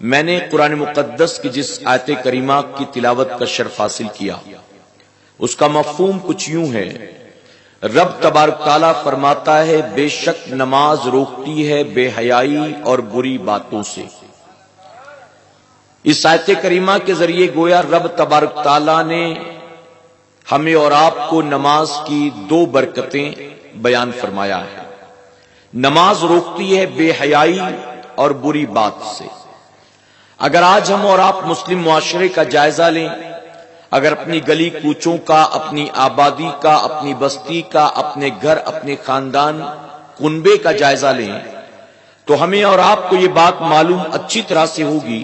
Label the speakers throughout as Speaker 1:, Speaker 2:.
Speaker 1: میں نے قرآن مقدس کی جس آیت کریمہ کی تلاوت کا شرف حاصل کیا اس کا مفہوم کچھ یوں ہے، رب تبارک تعالیٰ فرماتا ہے بے شک نماز روکتی ہے بے حیائی اور بری باتوں سے۔ اس آیت کریمہ کے ذریعے گویا رب تبارک تعالیٰ نے ہمیں اور آپ کو نماز کی دو برکتیں بیان فرمایا ہے۔ نماز روکتی ہے بے حیائی اور بری بات سے۔ اگر آج ہم اور آپ مسلم معاشرے کا جائزہ لیں، اگر اپنی گلی کوچوں کا، اپنی آبادی کا، اپنی بستی کا، اپنے گھر، اپنے خاندان، کنبے کا جائزہ لیں تو ہمیں اور آپ کو یہ بات معلوم اچھی طرح سے ہوگی،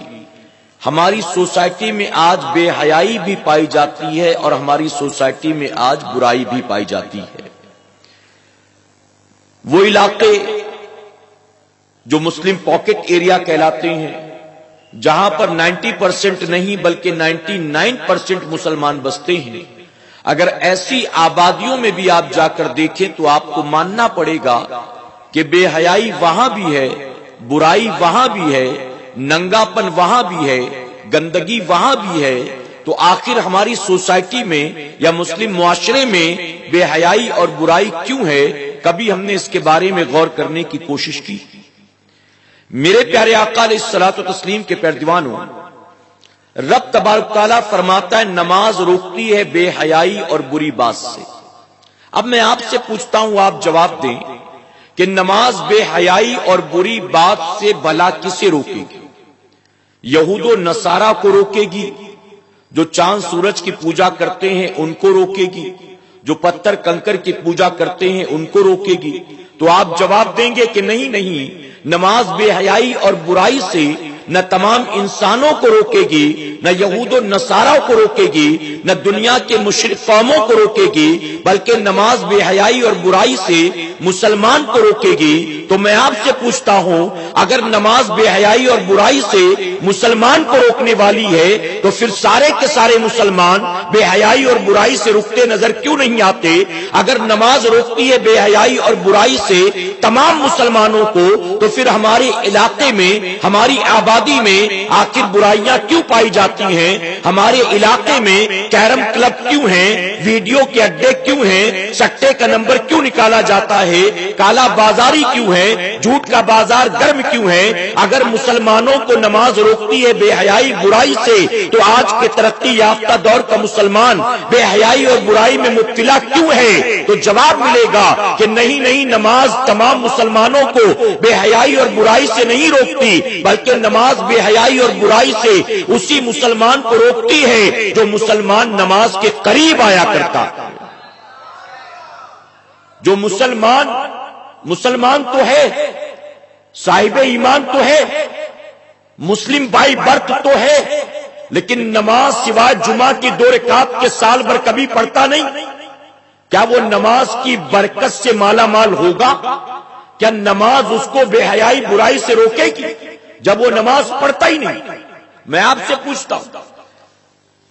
Speaker 1: ہماری سوسائٹی میں آج بے حیائی بھی پائی جاتی ہے اور ہماری سوسائٹی میں آج برائی بھی پائی جاتی ہے۔ وہ علاقے جو مسلم پاکٹ ایریا کہلاتے ہیں، جہاں پر 90% نہیں بلکہ 99% مسلمان بستے ہیں، اگر ایسی آبادیوں میں بھی آپ جا کر دیکھیں تو آپ کو ماننا پڑے گا کہ بے حیائی وہاں بھی ہے، برائی وہاں بھی ہے، ننگاپن وہاں بھی ہے، گندگی وہاں بھی ہے۔ تو آخر ہماری سوسائٹی میں یا مسلم معاشرے میں بے حیائی اور برائی کیوں ہے؟ کبھی ہم نے اس کے بارے میں غور کرنے کی کوشش کی؟ میرے پیارے آقا علیہ الصلوۃ والتسلیم کے پیروانوں، رب تبارک تعالیٰ فرماتا ہے نماز روکتی ہے بے حیائی اور بری بات سے۔ اب میں آپ سے پوچھتا ہوں، آپ جواب دیں کہ نماز بے حیائی اور بری بات سے بھلا کسے روکے گی؟ یہود و نصارہ کو روکے گی، جو چاند سورج کی پوجا کرتے ہیں ان کو روکے گی، جو پتھر کنکر کی پوجا کرتے ہیں ان کو روکے گی؟ تو آپ جواب دیں گے کہ نہیں، نماز بے حیائی اور برائی سے نہ تمام انسانوں کو روکے گی، نہ یہود و نصارہ کو روکے گی، نہ دنیا کے مشرک قوموں کو روکے گی، بلکہ نماز بے حیائی اور برائی سے مسلمان کو روکے گی۔ تو میں آپ سے پوچھتا ہوں، اگر نماز بے حیائی اور برائی سے مسلمان کو روکنے والی ہے تو پھر سارے کے سارے مسلمان بے حیائی اور برائی سے رکتے نظر کیوں نہیں آتے؟ اگر نماز روکتی ہے بے حیائی اور برائی سے تمام مسلمانوں کو تو پھر ہمارے علاقے میں، ہماری آبادی میں آخر برائیاں کیوں پائی جاتی ہیں؟ ہمارے علاقے میں کیرم کلب کیوں ہیں؟ ویڈیو کے اڈے کیوں ہیں؟ سٹے کا نمبر کیوں نکالا جاتا ہے؟ کالا بازاری کیوں ہے؟ جھوٹ کا بازار گرم کیوں ہے؟ اگر مسلمانوں کو نماز روکتی ہے بے حیائی برائی سے تو آج کے ترقی یافتہ دور کا مسلمان بے حیائی اور برائی میں مبتلا کیوں ہے؟ تو جواب ملے گا کہ نہیں، نماز تمام مسلمانوں کو بے حیائی اور برائی سے نہیں روکتی، بلکہ نماز بے حیائی اور برائی سے اسی مسلمان کو روکتی ہے جو مسلمان نماز کے قریب آیا کرتا۔ جو مسلمان تو ہے، صاحب ایمان تو ہے، مسلم بائی برتھ تو ہے، لیکن نماز سوائے جمعہ کی 2 رکعت کے سال بھر کبھی پڑھتا نہیں۔ کیا وہ نماز کی برکت سے مالا مال ہوگا؟ کیا نماز اس کو بے حیائی برائی سے روکے گی جب وہ نماز پڑھتا ہی نہیں؟ میں آپ سے پوچھتا ہوں،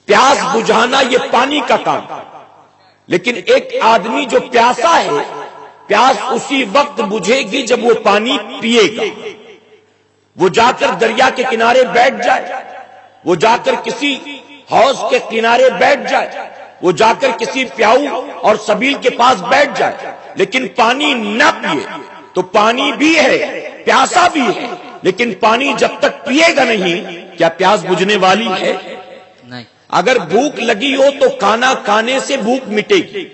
Speaker 1: پیاس بجھانا یہ پانی کا کام، لیکن ایک آدمی جو پیاسا ہے، پیاس اسی وقت بجھے گی جب وہ پانی پیے گا۔ وہ جا کر دریا کے کنارے بیٹھ جائے، وہ جا کر کسی حوض کے کنارے بیٹھ جائے، وہ جا کر کسی پیاؤ اور سبیل کے پاس بیٹھ جائے، لیکن پانی نہ پیے تو پانی بھی ہے، پیاسا بھی ہے، لیکن پانی جب تک پیے گا نہیں، کیا پیاس بجھنے والی ہے؟
Speaker 2: نہیں۔
Speaker 1: اگر بھوک لگی ہو تو کھانا کھانے سے بھوک مٹے گی،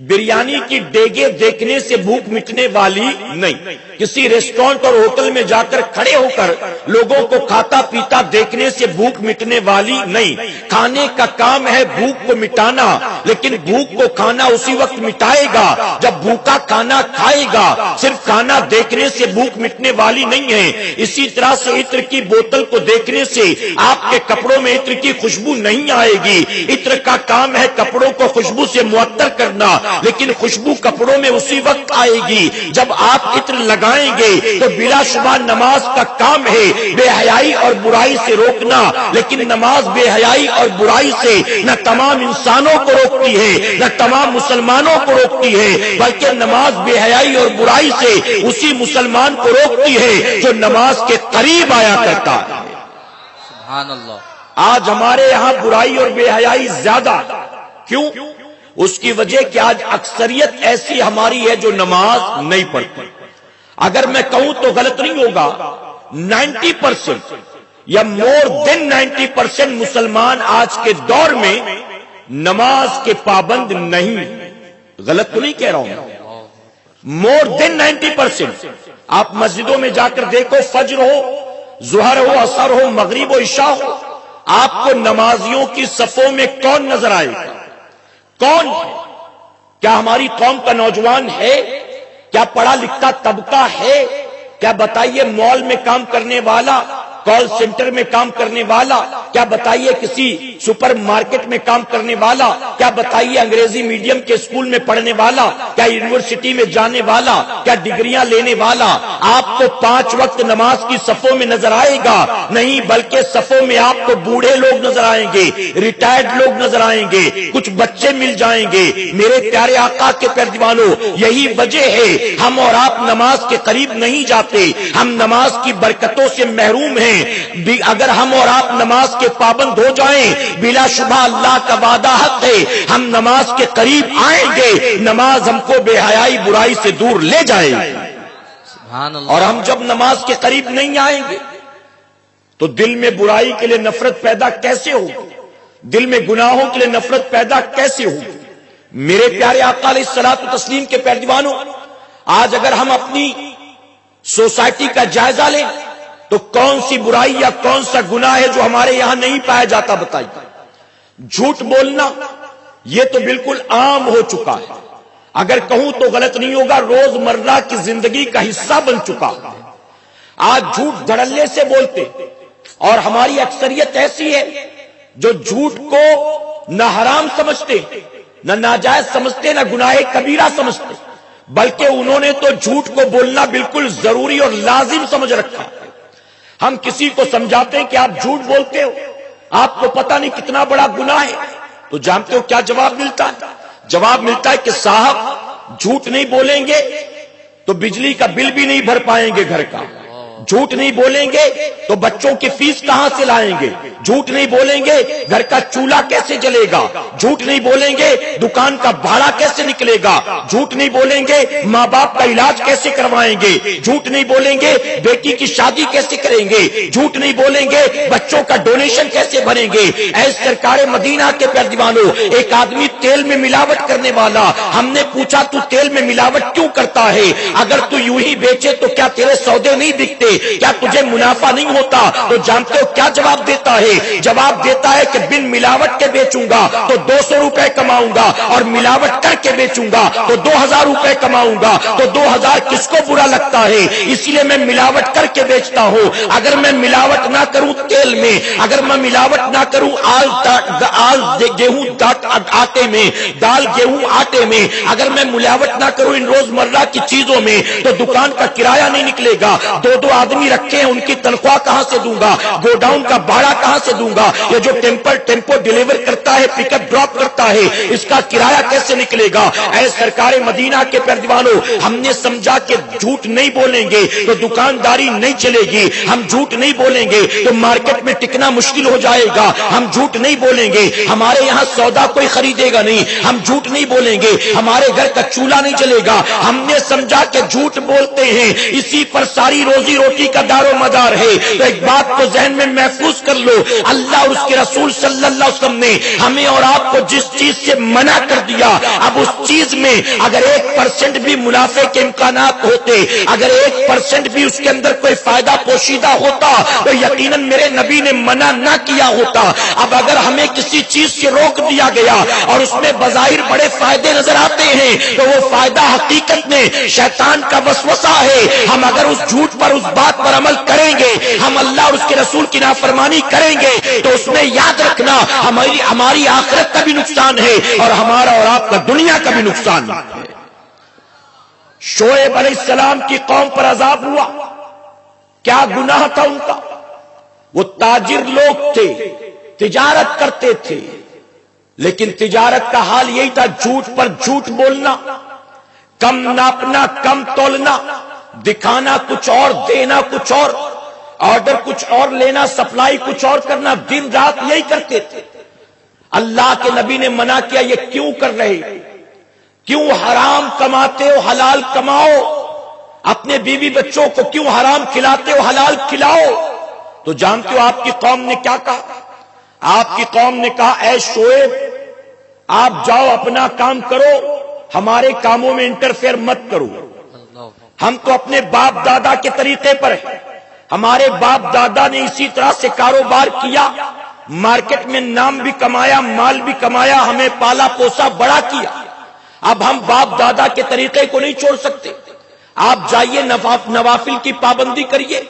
Speaker 1: بریانی کی دیگیں دیکھنے سے بھوک مٹنے والی نہیں، کسی ریسٹورنٹ اور ہوٹل میں جا کر کھڑے ہو کر لوگوں کو کھاتا پیتا دیکھنے سے بھوک مٹنے والی نہیں۔ کھانے کا کام ہے بھوک کو مٹانا، لیکن بھوک کو کھانا اسی وقت مٹائے گا جب بھوکا کھانا کھائے گا۔ صرف کھانا دیکھنے سے بھوک مٹنے والی نہیں ہے۔ اسی طرح سے عطر کی بوتل کو دیکھنے سے آپ کے کپڑوں میں عطر کی خوشبو نہیں آئے گی۔ عطر کا کام ہے کپڑوں کو خوشبو سے معطر کرنا، لیکن خوشبو کپڑوں میں اسی وقت آئے گی جب آپ عطر لگائیں گے۔ تو بلا شبہ نماز کا کام ہے بے حیائی اور برائی سے روکنا، لیکن نماز بے حیائی اور برائی سے نہ تمام انسانوں کو روکتی ہے، نہ تمام مسلمانوں کو روکتی ہے، بلکہ نماز بے حیائی اور برائی سے اسی مسلمان کو روکتی ہے جو نماز کے قریب آیا کرتا ہے۔
Speaker 2: سبحان اللہ.
Speaker 3: آج ہمارے یہاں برائی اور بے حیائی زیادہ. کیوں؟ اس کی وجہ کہ آج اکثریت ایسی ہماری ہے جو نماز نہیں پڑھتی. اگر میں کہوں تو غلط نہیں ہوگا، 90% یا مور دین 90% مسلمان آج کے دور میں نماز کے پابند نہیں. غلط تو نہیں کہہ رہا ہوں، مور دین 90%. آپ مسجدوں میں جا کر دیکھو، فجر ہو، ظہر ہو، عصر ہو، مغرب ہو، عشاء ہو، آپ کو نمازیوں کی صفوں میں کون نظر آئے گا؟ کون؟ کیا ہماری قوم کا نوجوان ہے؟ کیا پڑھا لکھا طبقہ ہے؟ کیا بتائیے مال میں کام کرنے والا، کال سینٹر میں کام کرنے والا، کیا بتائیے کسی سپر مارکیٹ میں کام کرنے والا، کیا بتائیے انگریزی میڈیم کے اسکول میں پڑھنے والا، کیا یونیورسٹی میں جانے والا، کیا ڈگریاں لینے والا آپ کو 5 وقت نماز کی صفوں میں نظر آئے گا؟ نہیں، بلکہ صفوں میں آپ کو بوڑھے لوگ نظر آئیں گے، ریٹائرڈ لوگ نظر آئیں گے، کچھ بچے مل جائیں گے. میرے پیارے آقا کے پیارے دیوانوں، یہی وجہ ہے ہم اور آپ نماز کے قریب نہیں جاتے. ہم نماز کی برکتوں سے محروم ہیں. اگر ہم اور آپ نماز کے پابند ہو جائیں، بلا شبہ اللہ کا وعدہ حق ہے، ہم نماز کے قریب آئیں گے، نماز ہم کو بے حیائی برائی سے دور لے جائے گی.
Speaker 2: سبحان اللہ.
Speaker 3: اور ہم جب نماز کے قریب نہیں آئیں گے تو دل میں برائی کے لیے نفرت پیدا کیسے ہوگی؟ دل میں گناہوں کے لیے نفرت پیدا کیسے ہوگی؟ میرے پیارے آقا علیہ الصلوۃ والتسلیم کے پیارے دیوانوں، آج اگر ہم اپنی سوسائٹی کا جائزہ لیں تو کون سی برائی یا کون سا گناہ ہے جو ہمارے یہاں نہیں پایا جاتا؟ بتائیے. جھوٹ بولنا یہ تو بالکل عام ہو چکا ہے. اگر کہوں تو غلط نہیں ہوگا، روزمرہ کی زندگی کا حصہ بن چکا ہے. آج جھوٹ دھڑلے سے بولتے، اور ہماری اکثریت ایسی ہے جو جھوٹ کو نہ حرام سمجھتے، نہ ناجائز سمجھتے، نہ گناہ کبیرہ سمجھتے، بلکہ انہوں نے تو جھوٹ کو بولنا بالکل ضروری اور لازم سمجھ رکھا. ہم کسی کو سمجھاتے ہیں کہ آپ جھوٹ بولتے ہو، آپ کو پتہ نہیں کتنا بڑا گناہ ہے، تو جانتے ہو کیا جواب ملتا ہے؟ جواب ملتا ہے کہ صاحب جھوٹ نہیں بولیں گے تو بجلی کا بل بھی نہیں بھر پائیں گے گھر کا. جھوٹ نہیں بولیں گے تو بچوں کی فیس کہاں سے لائیں گے؟ جھوٹ نہیں بولیں گے گھر کا چولہا کیسے جلے گا؟ جھوٹ نہیں بولیں گے دکان کا بھاڑا کیسے نکلے گا؟ جھوٹ نہیں بولیں گے ماں باپ کا علاج کیسے کروائیں گے؟ جھوٹ نہیں بولیں گے بیٹی کی شادی کیسے کریں گے؟ جھوٹ نہیں بولیں گے بچوں کا ڈونیشن کیسے بھریں گے؟ اے سرکار مدینہ کے پیارے دیوانوں، ایک آدمی تیل میں ملاوٹ کرنے والا، ہم نے پوچھا تو تیل میں ملاوٹ کیوں کرتا ہے؟ اگر تو یوں ہی بیچے تو کیا تیرے سودے نہیں بکتے؟ کیا تجھے منافع نہیں ہوتا؟ تو جانتے ہو کیا جواب دیتا ہے؟ جواب دیتا ہے کہ بن ملاوٹ کے بیچوں گا تو 200 روپے کماؤں گا، اور ملاوٹ کر کے بیچوں گا تو 2000 روپے کماؤں گا. تو 2000 کس کو برا لگتا ہے؟ اس لیے میں ملاوٹ کر کے بیچتا ہوں. اگر میں ملاوٹ نہ کروں تیل میں، اگر میں ملاوٹ نہ کروں آل گیہوں آٹے میں، دال گیہوں آٹے میں، اگر میں ملاوٹ نہ کروں ان روزمرہ کی چیزوں میں، تو دکان کا کرایہ نہیں نکلے گا. 2 آدمی رکھے ہیں، ان کی تنخواہ کہاں سے دوں گا؟ گوڈاؤن کا بھاڑا کہاں سے دوں گا؟ یہ جو ٹیمپو ڈیلیور کرتا ہے، پک اپ ڈراپ کرتا ہے، اس کا کرایہ کیسے نکلے گا؟ اے سرکار مدینہ کے پیارے دیوانوں، ہم نے سمجھا کہ جھوٹ نہیں بولیں گے تو دکانداری نہیں چلے گی، ہم جھوٹ نہیں بولیں گے تو مارکیٹ میں ٹکنا مشکل ہو جائے گا، ہم جھوٹ نہیں بولیں گے ہمارے یہاں سودا کوئی خریدے گا نہیں، ہم جھوٹ نہیں بولیں گے ہمارے گھر کا چولہا نہیں چلے گا. ہم نے سمجھا کہ جھوٹ بولتے ہیں اسی پر ساری روزی روٹی کا دار و مدار ہے. تو ایک بات کو ذہن میں محفوظ کر لو، اللہ اور اس کے رسول صلی اللہ علیہ وسلم نے ہمیں اور آپ کو جس چیز سے منع کر دیا، اب اس چیز میں اگر 1% بھی منافع کے امکانات ہوتے، اگر 1% بھی اس کے اندر کوئی فائدہ پوشیدہ ہوتا تو یقیناً میرے نبی نے منع نہ کیا ہوتا. اب اگر ہمیں کسی چیز سے روک دیا گیا اور اس میں بظاہر بڑے فائدے نظر آتے ہیں تو وہ فائدہ حقیقت میں شیطان کا وسوسہ ہے. ہم اگر اس جھوٹ پر، اس بات پر عمل کریں گے، ہم اللہ اور اس کے رسول کی نافرمانی کریں گے تو اس میں یاد رکھنا ہماری آخرت کا بھی نقصان ہے اور ہمارا اور آپ کا دنیا کا بھی نقصان ہے. شعیب علیہ السلام کی قوم پر عذاب ہوا، کیا گناہ تھا ان کا؟ وہ تاجر لوگ تھے، تجارت کرتے تھے، لیکن تجارت کا حال یہی تھا، جھوٹ پر جھوٹ بولنا، کم ناپنا، کم تولنا، دکھانا کچھ اور، دینا کچھ اور. آرڈر کچھ اور لینا، سپلائی کچھ اور کرنا، دن رات یہی کرتے تھے۔ اللہ کے نبی نے منع کیا، یہ کیوں کر رہے؟ کیوں حرام کماتے ہو؟ حلال کماؤ۔ اپنے بیوی بچوں کو کیوں حرام کھلاتے ہو؟ حلال کھلاؤ۔ تو جانتے ہو آپ کی قوم نے کیا کہا؟ آپ کی قوم نے کہا اے شعیب آپ جاؤ اپنا کام کرو، ہمارے کاموں میں انٹرفیئر مت کرو، ہم تو اپنے باپ دادا کے طریقے پر ہیں، ہمارے باپ دادا نے اسی طرح سے کاروبار کیا، مارکیٹ میں نام بھی کمایا، مال بھی کمایا، ہمیں پالا پوسا بڑا کیا، اب ہم باپ دادا کے طریقے کو نہیں چھوڑ سکتے۔ آپ جائیے نوافل کی پابندی کریے،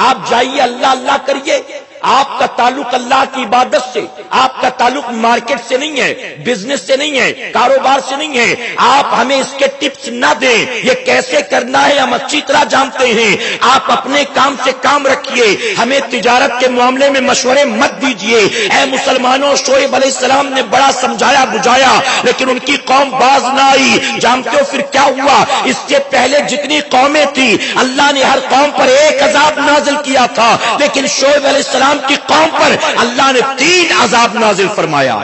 Speaker 3: آپ جائیے اللہ اللہ کریے، آپ کا تعلق اللہ کی عبادت سے، آپ کا تعلق مارکیٹ سے نہیں ہے، بزنس سے نہیں ہے، کاروبار سے نہیں ہے، آپ ہمیں اس کے ٹپس نہ دیں، یہ کیسے کرنا ہے ہم اچھی طرح جانتے ہیں، آپ اپنے کام سے کام رکھیے، ہمیں تجارت کے معاملے میں مشورے مت دیجیے۔ اے مسلمانوں، شعیب علیہ السلام نے بڑا سمجھایا بجھایا لیکن ان کی قوم باز نہ آئی۔ جانتے ہو پھر کیا ہوا؟ اس سے پہلے جتنی قومیں تھی اللہ نے ہر قوم پر ایک عذاب نازل کیا تھا، لیکن شعیب علیہ السلام کی قوم پر اللہ نے 3 عذاب نازل فرمایا۔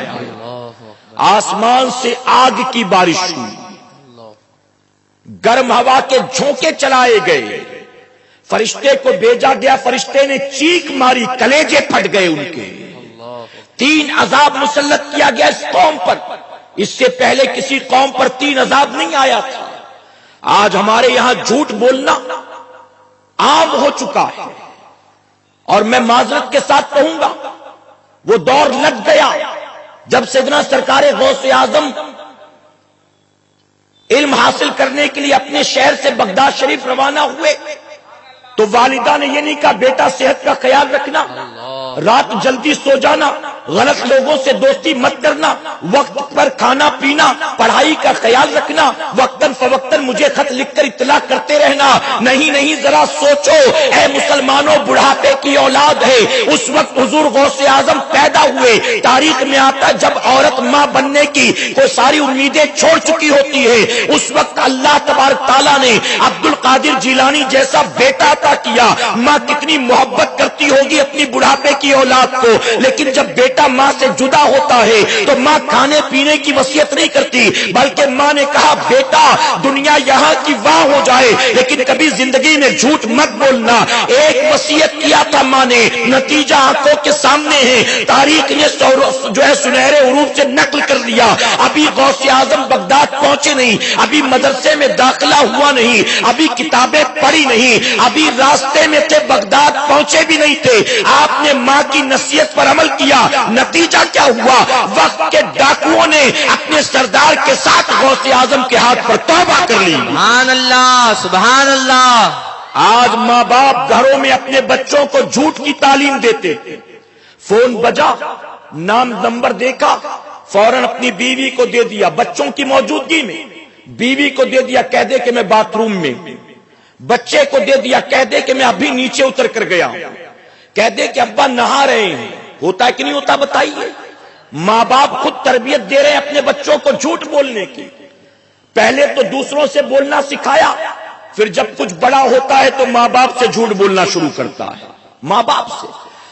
Speaker 3: آسمان سے آگ کی بارش ہوئی، گرم ہوا کے جھونکے چلائے گئے، فرشتے کو بھیجا گیا، فرشتے نے چیخ ماری، کلیجے پھٹ گئے ان کے۔ 3 عذاب مسلط کیا گیا اس قوم پر، اس سے پہلے کسی قوم پر 3 عذاب نہیں آیا تھا۔ آج ہمارے یہاں جھوٹ بولنا عام ہو چکا ہے، اور میں معذرت کے ساتھ کہوں گا وہ دور لگ گیا جب سیدنا سرکار غوث اعظم علم حاصل کرنے کے لیے اپنے شہر سے بغداد شریف روانہ ہوئے تو والدہ نے یہ نہیں کہا بیٹا صحت کا خیال رکھنا، رات جلدی سو جانا، غلط لوگوں سے دوستی مت کرنا، وقت پر کھانا پینا، پڑھائی کا خیال رکھنا، وقتاً فوقتاً مجھے خط لکھ کر اطلاع کرتے رہنا۔ نہیں ذرا سوچو اے مسلمانوں، بڑھاپے کی اولاد ہے، اس وقت حضور غوث اعظم پیدا ہوئے۔ تاریخ میں آتا ہے جب عورت ماں بننے کی کوئی ساری امیدیں چھوڑ چکی ہوتی ہے، اس وقت اللہ تبارک تعالیٰ نے عبد القادر جیلانی جیسا بیٹا عطا کیا۔ ماں کتنی محبت کرتی ہوگی اپنی بڑھاپے کی اولاد کو، لیکن جب بیٹا ماں سے جدا ہوتا ہے تو ماں کھانے پینے کی وصیت نہیں کرتی، بلکہ ماں نے کہا بیٹا دنیا یہاں کی وہاں ہو جائے لیکن کبھی زندگی میں جھوٹ مت بولنا۔ ایک وصیت کیا تھا ماں نے، نتیجہ آنکھوں کے سامنے ہے، تاریخ نے جو ہے سنہرے حروف سے نقل کر لیا۔ ابھی غوث اعظم بغداد پہنچے نہیں، ابھی مدرسے میں داخلہ ہوا نہیں، ابھی کتابیں پڑھی نہیں، ابھی راستے میں تھے بغداد پہنچے بھی نہیں تھے، آپ نے ماں کی نصیحت پر عمل کیا۔ نتیجہ کیا ہوا؟ وقت کے ڈاکوؤں نے اپنے سردار کے ساتھ غوث اعظم کے ہاتھ پر توبہ کر لی۔
Speaker 2: سبحان اللہ سبحان اللہ۔
Speaker 3: آج ماں باپ گھروں میں اپنے بچوں کو جھوٹ کی تعلیم دیتے، فون بجا، نام نمبر دیکھا، فوراً اپنی بیوی کو دے دیا، بچوں کی موجودگی میں بیوی کو دے دیا، کہہ دے کہ میں باتھ روم میں، بچے کو دے دیا، کہہ دے کہ میں ابھی نیچے اتر کر گیا ہوں، کہہ دے کہ ابا نہا رہے ہیں۔ ہوتا ہے کہ نہیں ہوتا بتائیے؟ ماں باپ خود تربیت دے رہے ہیں اپنے بچوں کو جھوٹ بولنے کی۔ پہلے تو دوسروں سے بولنا سکھایا، پھر جب کچھ بڑا ہوتا ہے تو ماں باپ سے جھوٹ بولنا شروع کرتا ہے۔ ماں باپ سے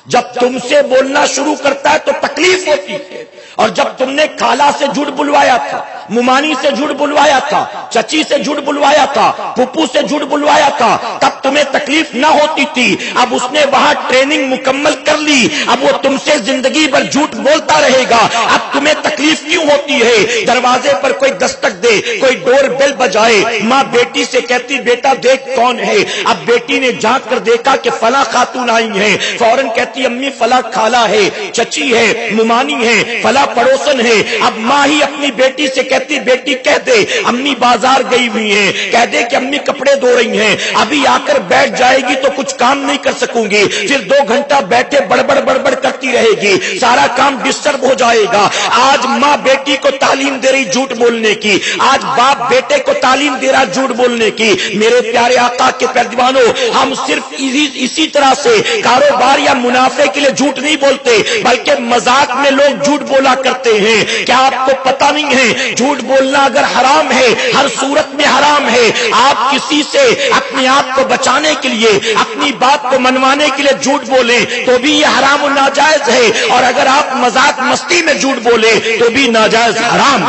Speaker 3: جب تم سے بولنا شروع کرتا ہے تو تکلیف ہوتی ہے، اور جب تم نے خالہ سے جھوٹ بلوایا تھا، ممانی سے جھوٹ بلوایا تھا، چچی سے جھوٹ بلوایا تھا، پھپھو سے جھوٹ بلوایا تھا، تب تمہیں تکلیف نہ ہوتی تھی۔ اب اس نے وہاں ٹریننگ مکمل کر لی، اب وہ تم سے زندگی بھر جھوٹ بولتا رہے گا، اب تمہیں تکلیف کیوں ہوتی ہے؟ دروازے پر کوئی دستک دے، کوئی ڈور بیل بجائے، ماں بیٹی سے کہتی بیٹا دیکھ کون ہے، اب بیٹی نے جھانک کر دیکھا کہ فلاں خاتون آئی ہیں، فوراً کہتی امی فلاں خالہ ہے، چچی ہے، ممانی ہے، فلاں پڑوسن ہے۔ اب ماں ہی اپنی بیٹی سے کہتی بیٹی کہہ دے امی بازار گئی ہوئی ہیں، کہہ دے کہ امی کپڑے دھو رہی ہیں، ابھی آ کر بیٹھ جائے گی تو کچھ کام نہیں کر سکوں گی، پھر 2 گھنٹہ بیٹھے بڑبڑ کرتی رہے گی، سارا کام ڈسٹرب ہو جائے گا۔ آج ماں بیٹی کو تعلیم دے رہی جھوٹ بولنے کی، آج باپ بیٹے کو تعلیم دے رہا جھوٹ بولنے کی۔ میرے پیارے آقا کے پیروانوں، ہم صرف اسی طرح سے کاروبار یا منافع کے لیے جھوٹ نہیں بولتے، بلکہ مذاق میں لوگ جھوٹ بولا کرتے ہیں. کیا آپ کو پتا نہیں ہے جھوٹ بولنا اگر حرام ہے, ہر صورت میں حرام ہے, آپ کسی سے اپنے آپ کو بچانے کے لیے, اپنی بات کو منوانے کے لیے جھوٹ بولیں تو بھی یہ حرام و ناجائز ہے, اور اگر آپ مذاق مستی میں جھوٹ بولیں تو بھی ناجائز حرام.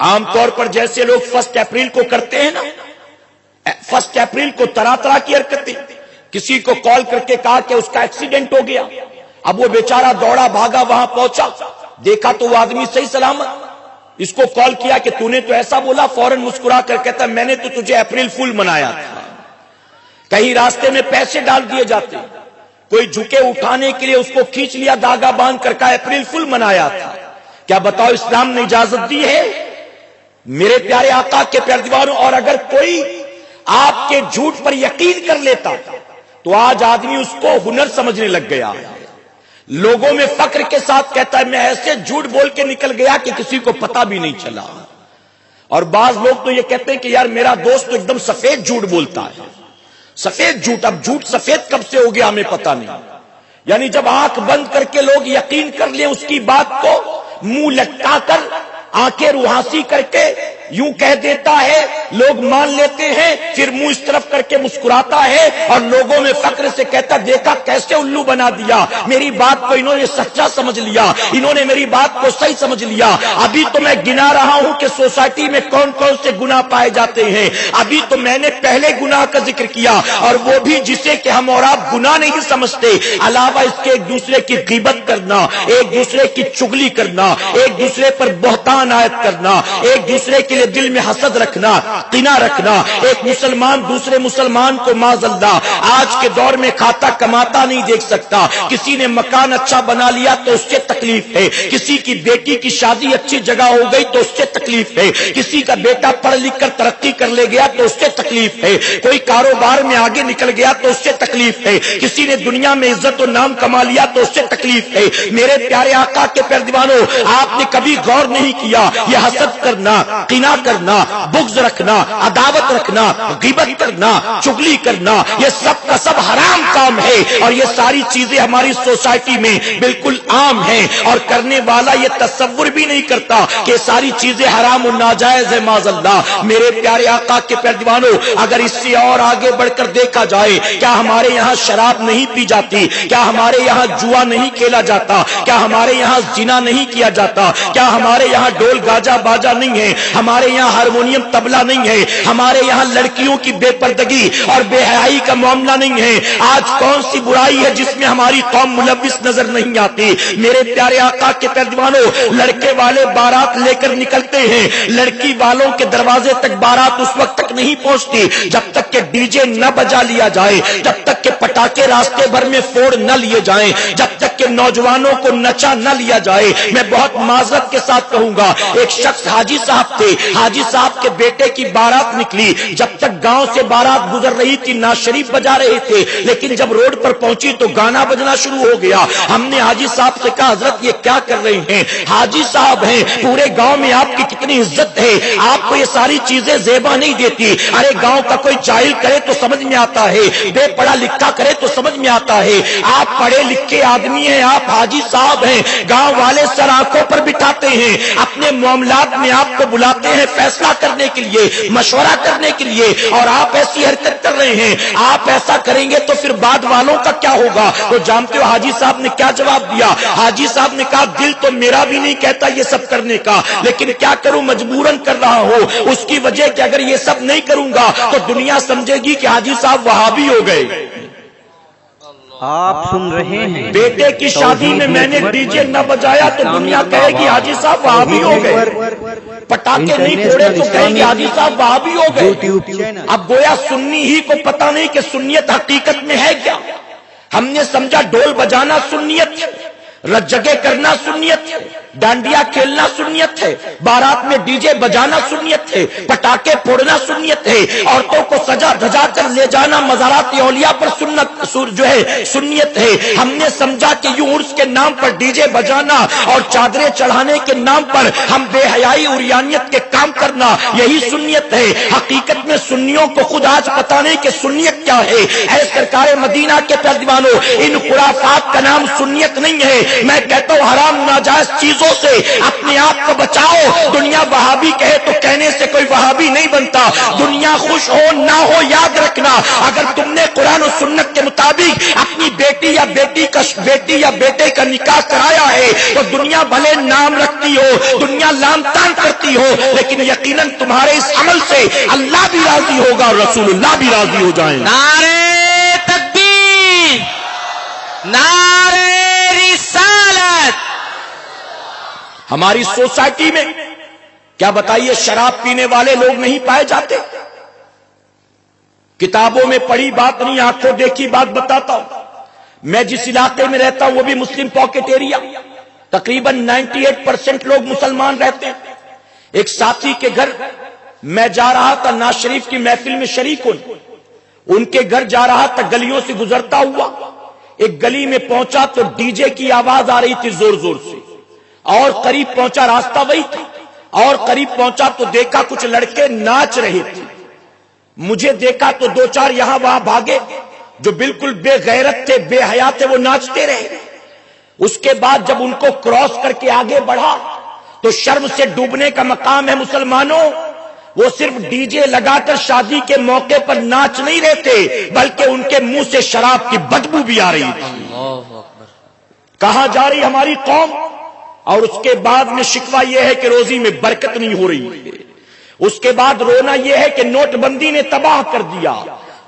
Speaker 3: عام طور پر جیسے لوگ 1 اپریل کو کرتے ہیں نا, 1 اپریل کو طرح طرح کی حرکتیں. کسی کو کال کر کے کہا کہ اس کا ایکسیڈنٹ ہو گیا, اب وہ بیچارہ دوڑا بھاگا, وہاں پہنچا, دیکھا تو وہ آدمی صحیح سلامت. اس کو کال کیا کہ تو نے تو ایسا بولا, فوراً مسکرا کر کہتا میں نے تو تجھے اپریل فول منایا تھا. کہیں راستے میں پیسے ڈال دیے جاتے, کوئی جھکے اٹھانے کے لیے اس کو کھینچ لیا داغا باندھ کر کہا اپریل فول منایا تھا. کیا بتاؤ اسلام نے اجازت دی ہے؟ میرے پیارے آقا کے پیارے دیواروں, اور اگر کوئی آپ کے جھوٹ پر یقین کر لیتا تو آج آدمی اس کو ہنر سمجھنے لگ گیا. لوگوں میں فخر کے ساتھ کہتا ہے میں ایسے جھوٹ بول کے نکل گیا کہ کسی کو پتا بھی نہیں چلا. اور بعض لوگ تو یہ کہتے ہیں کہ یار میرا دوست تو ایک دم سفید جھوٹ بولتا ہے, سفید جھوٹ. اب جھوٹ سفید کب سے ہو گیا ہمیں پتا نہیں. یعنی جب آنکھ بند کر کے لوگ یقین کر لیں اس کی بات کو, منہ لٹکا کر آنکھیں روحاسی کر کے یوں کہہ دیتا ہے, لوگ مان لیتے ہیں, پھر منہ اس طرف کر کے مسکراتا ہے اور لوگوں میں فخر سے کہتا دیکھا کیسے الو بنا دیا, میری بات کو انہوں نے سچا سمجھ لیا, انہوں نے میری بات کو صحیح سمجھ لیا. ابھی تو میں گنا رہا ہوں کہ سوسائٹی میں کون کون سے گناہ پائے جاتے ہیں. ابھی تو میں نے پہلے گناہ کا ذکر کیا, اور وہ بھی جسے کہ ہم اور آپ گناہ نہیں سمجھتے. علاوہ اس کے ایک دوسرے کی غیبت کرنا, ایک دوسرے کی چغلی کرنا, ایک دوسرے پر بہتان عائد کرنا, ایک دوسرے کے لیے دل میں حسد رکھنا, قنا رکھنا, ایک مسلمان دوسرے مسلمان کو معاذ اللہ آج کے دور میں کھاتا کماتا نہیں دیکھ سکتا. کسی نے مکان اچھا بنا لیا تو اس سے تکلیف ہے, کسی کی بیٹی کی شادی اچھی جگہ ہو گئی تو اس سے تکلیف ہے, کسی کا بیٹا پڑھ لکھ کر ترقی کر لے گیا تو اس سے تکلیف ہے, کوئی کاروبار میں آگے نکل گیا تو اس سے تکلیف ہے, کسی نے دنیا میں عزت و نام کما لیا تو اس سے تکلیف ہے. میرے پیارے آقا کے پیارے دیوانوں, آپ نے کبھی غور نہیں کیا یہ حسد کرنا, قنا کرنا, بغض رکھنا, عداوت رکھنا, غیبت کرنا, چغلی کرنا, یہ سب کا سب حرام کام ہے, اور یہ ساری چیزیں ہماری سوسائٹی میں بالکل عام ہیں, اور کرنے والا یہ تصور بھی نہیں کرتا کہ یہ ساری چیزیں حرام و ناجائز ہے معاذ اللہ. میرے پیارے آقا کے پیارے دیوانوں, اگر اس سے اور آگے بڑھ کر دیکھا جائے, کیا ہمارے یہاں شراب نہیں پی جاتی, کیا ہمارے یہاں جوا نہیں کھیلا جاتا, کیا ہمارے یہاں زنا نہیں کیا جاتا, کیا ہمارے یہاں ڈول گاجا باجا نہیں ہے, ہمارے یہاں ہارمونیم تبلا نہیں ہے, ہمارے یہاں لڑکیوں کی بے پردگی اور بے حیائی کا معاملہ نہیں ہے. آج کون سی برائی ہے جس میں ہماری قوم ملوث نظر نہیں آتی؟ میرے پیارے آقا کے پیارے دیوانوں, لڑکے والے بارات لے کر نکلتے ہیں, لڑکی والوں کے دروازے تک بارات اس وقت تک نہیں پہنچتی جب تک کہ ڈی جے نہ بجا لیا جائے, جب تک کہ پٹاخے راستے بھر میں فوڑ نہ لیے جائیں, جب تک کہ نوجوانوں کو نچا نہ لیا جائے. میں بہت معذرت کے ساتھ کہوں گا, ایک شخص حاجی صاحب تھے, حاجی صاحب کے بیٹے کی بارات نکلی, جب تک گاؤں سے بارات گزر رہی تھی نعت شریف بجا رہے تھے, لیکن جب روڈ پر پہنچی تو گانا بجنا شروع ہو گیا. ہم نے حاجی صاحب سے کہا حضرت یہ کیا کر رہے ہیں؟ حاجی صاحب ہیں, پورے گاؤں میں آپ کی کتنی عزت ہے, آپ کو یہ ساری چیزیں زیبا نہیں دیتی. ارے گاؤں کا کوئی جاہل کرے تو سمجھ میں آتا ہے, بے پڑھا لکھا کرے تو سمجھ میں آتا ہے, آپ پڑھے لکھے آدمی ہیں, آپ حاجی صاحب ہیں, گاؤں والے سر آنکھوں پر بٹھاتے ہیں, اپنے معاملات میں آپ کو بلاتے ہیں فیصلہ کرنے کے لیے, مشورہ کرنے کے لیے, اور آپ ایسی حرکت کر رہے ہیں. آپ ایسا کریں گے تو پھر بعد والوں کا کیا ہوگا؟ تو جانتے ہو حاجی صاحب نے کیا جواب دیا؟ حاجی صاحب نے کہا دل تو میرا بھی نہیں کہتا یہ سب کرنے کا, لیکن کیا کروں, مجبوراً کر رہا ہوں. اس کی وجہ کہ اگر یہ سب نہیں کروں گا تو دنیا سمجھے گی کہ حاجی صاحب وہابی ہو گئے.
Speaker 4: آپ سن رہے ہیں,
Speaker 3: بیٹے کی شادی میں میں نے ڈی جے نہ بجایا تو دنیا کہے گی حاجی صاحب وہابی ہو گئے, پٹاخے نہیں پھوڑے تو کہیں گے حاجی صاحب وہابی ہو گئے. اب گویا سنی ہی کو پتہ نہیں کہ سنیت حقیقت میں ہے کیا. ہم نے سمجھا ڈھول بجانا سنیت ہے, رجگے کرنا سنیت ہے, ڈانڈیا کھیلنا سنیت ہے, بارات میں ڈی جے بجانا سنیت ہے, پٹاخے پھوڑنا سنیت ہے, عورتوں کو سجا دھجا کر لے جانا مزارات اولیاء پر سنت جو ہے سنیت ہے. ہم نے سمجھا کہ یوں عرس کے نام پر ڈی جے بجانا اور چادریں چڑھانے کے نام پر ہم بے حیائی عریانیت کے کام کرنا یہی سنیت ہے. حقیقت میں سنیوں کو خود آج پتہ نہیں کہ سنیت کیا ہے. اے سرکار مدینہ کے پیارے دیوانوں, ان خرافات کا نام سنیت نہیں ہے, میں کہتا ہوں حرام ناجائز چیزوں سے اپنے آپ کو بچاؤ. دنیا وہابی کہے تو کہنے سے کوئی وہابی نہیں بنتا. دنیا خوش ہو نہ ہو یاد رکھنا، اگر تم نے قرآن و سنت کے مطابق اپنی بیٹی یا بیٹے کا نکاح کرایا ہے تو دنیا بھلے نام رکھتی ہو، دنیا لام تان کرتی ہو، لیکن یقیناً تمہارے اس عمل سے اللہ بھی راضی ہوگا اور رسول اللہ بھی راضی ہو جائیں.
Speaker 2: نعرے تکبیر، نعرے رسالت.
Speaker 3: ہماری سوسائٹی میں کیا بتائیے شراب پینے والے لوگ نہیں پائے جاتے؟ کتابوں میں پڑھی بات نہیں، آنکھوں دیکھی بات بتاتا ہوں. میں جس علاقے میں رہتا ہوں وہ بھی مسلم پاکٹ ایریا، تقریباً 98% لوگ مسلمان رہتے ہیں. ایک ساتھی کے گھر میں جا رہا تھا، ناز شریف کی محفل میں شریک ہوں. ان کے گھر جا رہا تھا، گلیوں سے گزرتا ہوا ایک گلی میں پہنچا تو ڈی جے کی آواز آ رہی تھی زور زور سے، اور قریب پہنچا، راستہ وہی تھا، اور قریب پہنچا تو دیکھا کچھ لڑکے ناچ رہے تھے. مجھے دیکھا تو دو چار یہاں وہاں بھاگے، جو بالکل بے غیرت تھے، بے حیا تھے، وہ ناچتے رہے. اس کے بعد جب ان کو کراس کر کے آگے بڑھا تو شرم سے ڈوبنے کا مقام ہے مسلمانوں. وہ صرف ڈی جے لگا کر شادی کے موقع پر ناچ نہیں رہے تھے، بلکہ ان کے منہ سے شراب کی بدبو بھی آ رہی تھی. کہاں جا رہی ہماری قوم؟ اور اس کے بعد میں شکوہ یہ ہے کہ روزی میں برکت نہیں ہو رہی ہے. اس کے بعد رونا یہ ہے کہ نوٹ بندی نے تباہ کر دیا،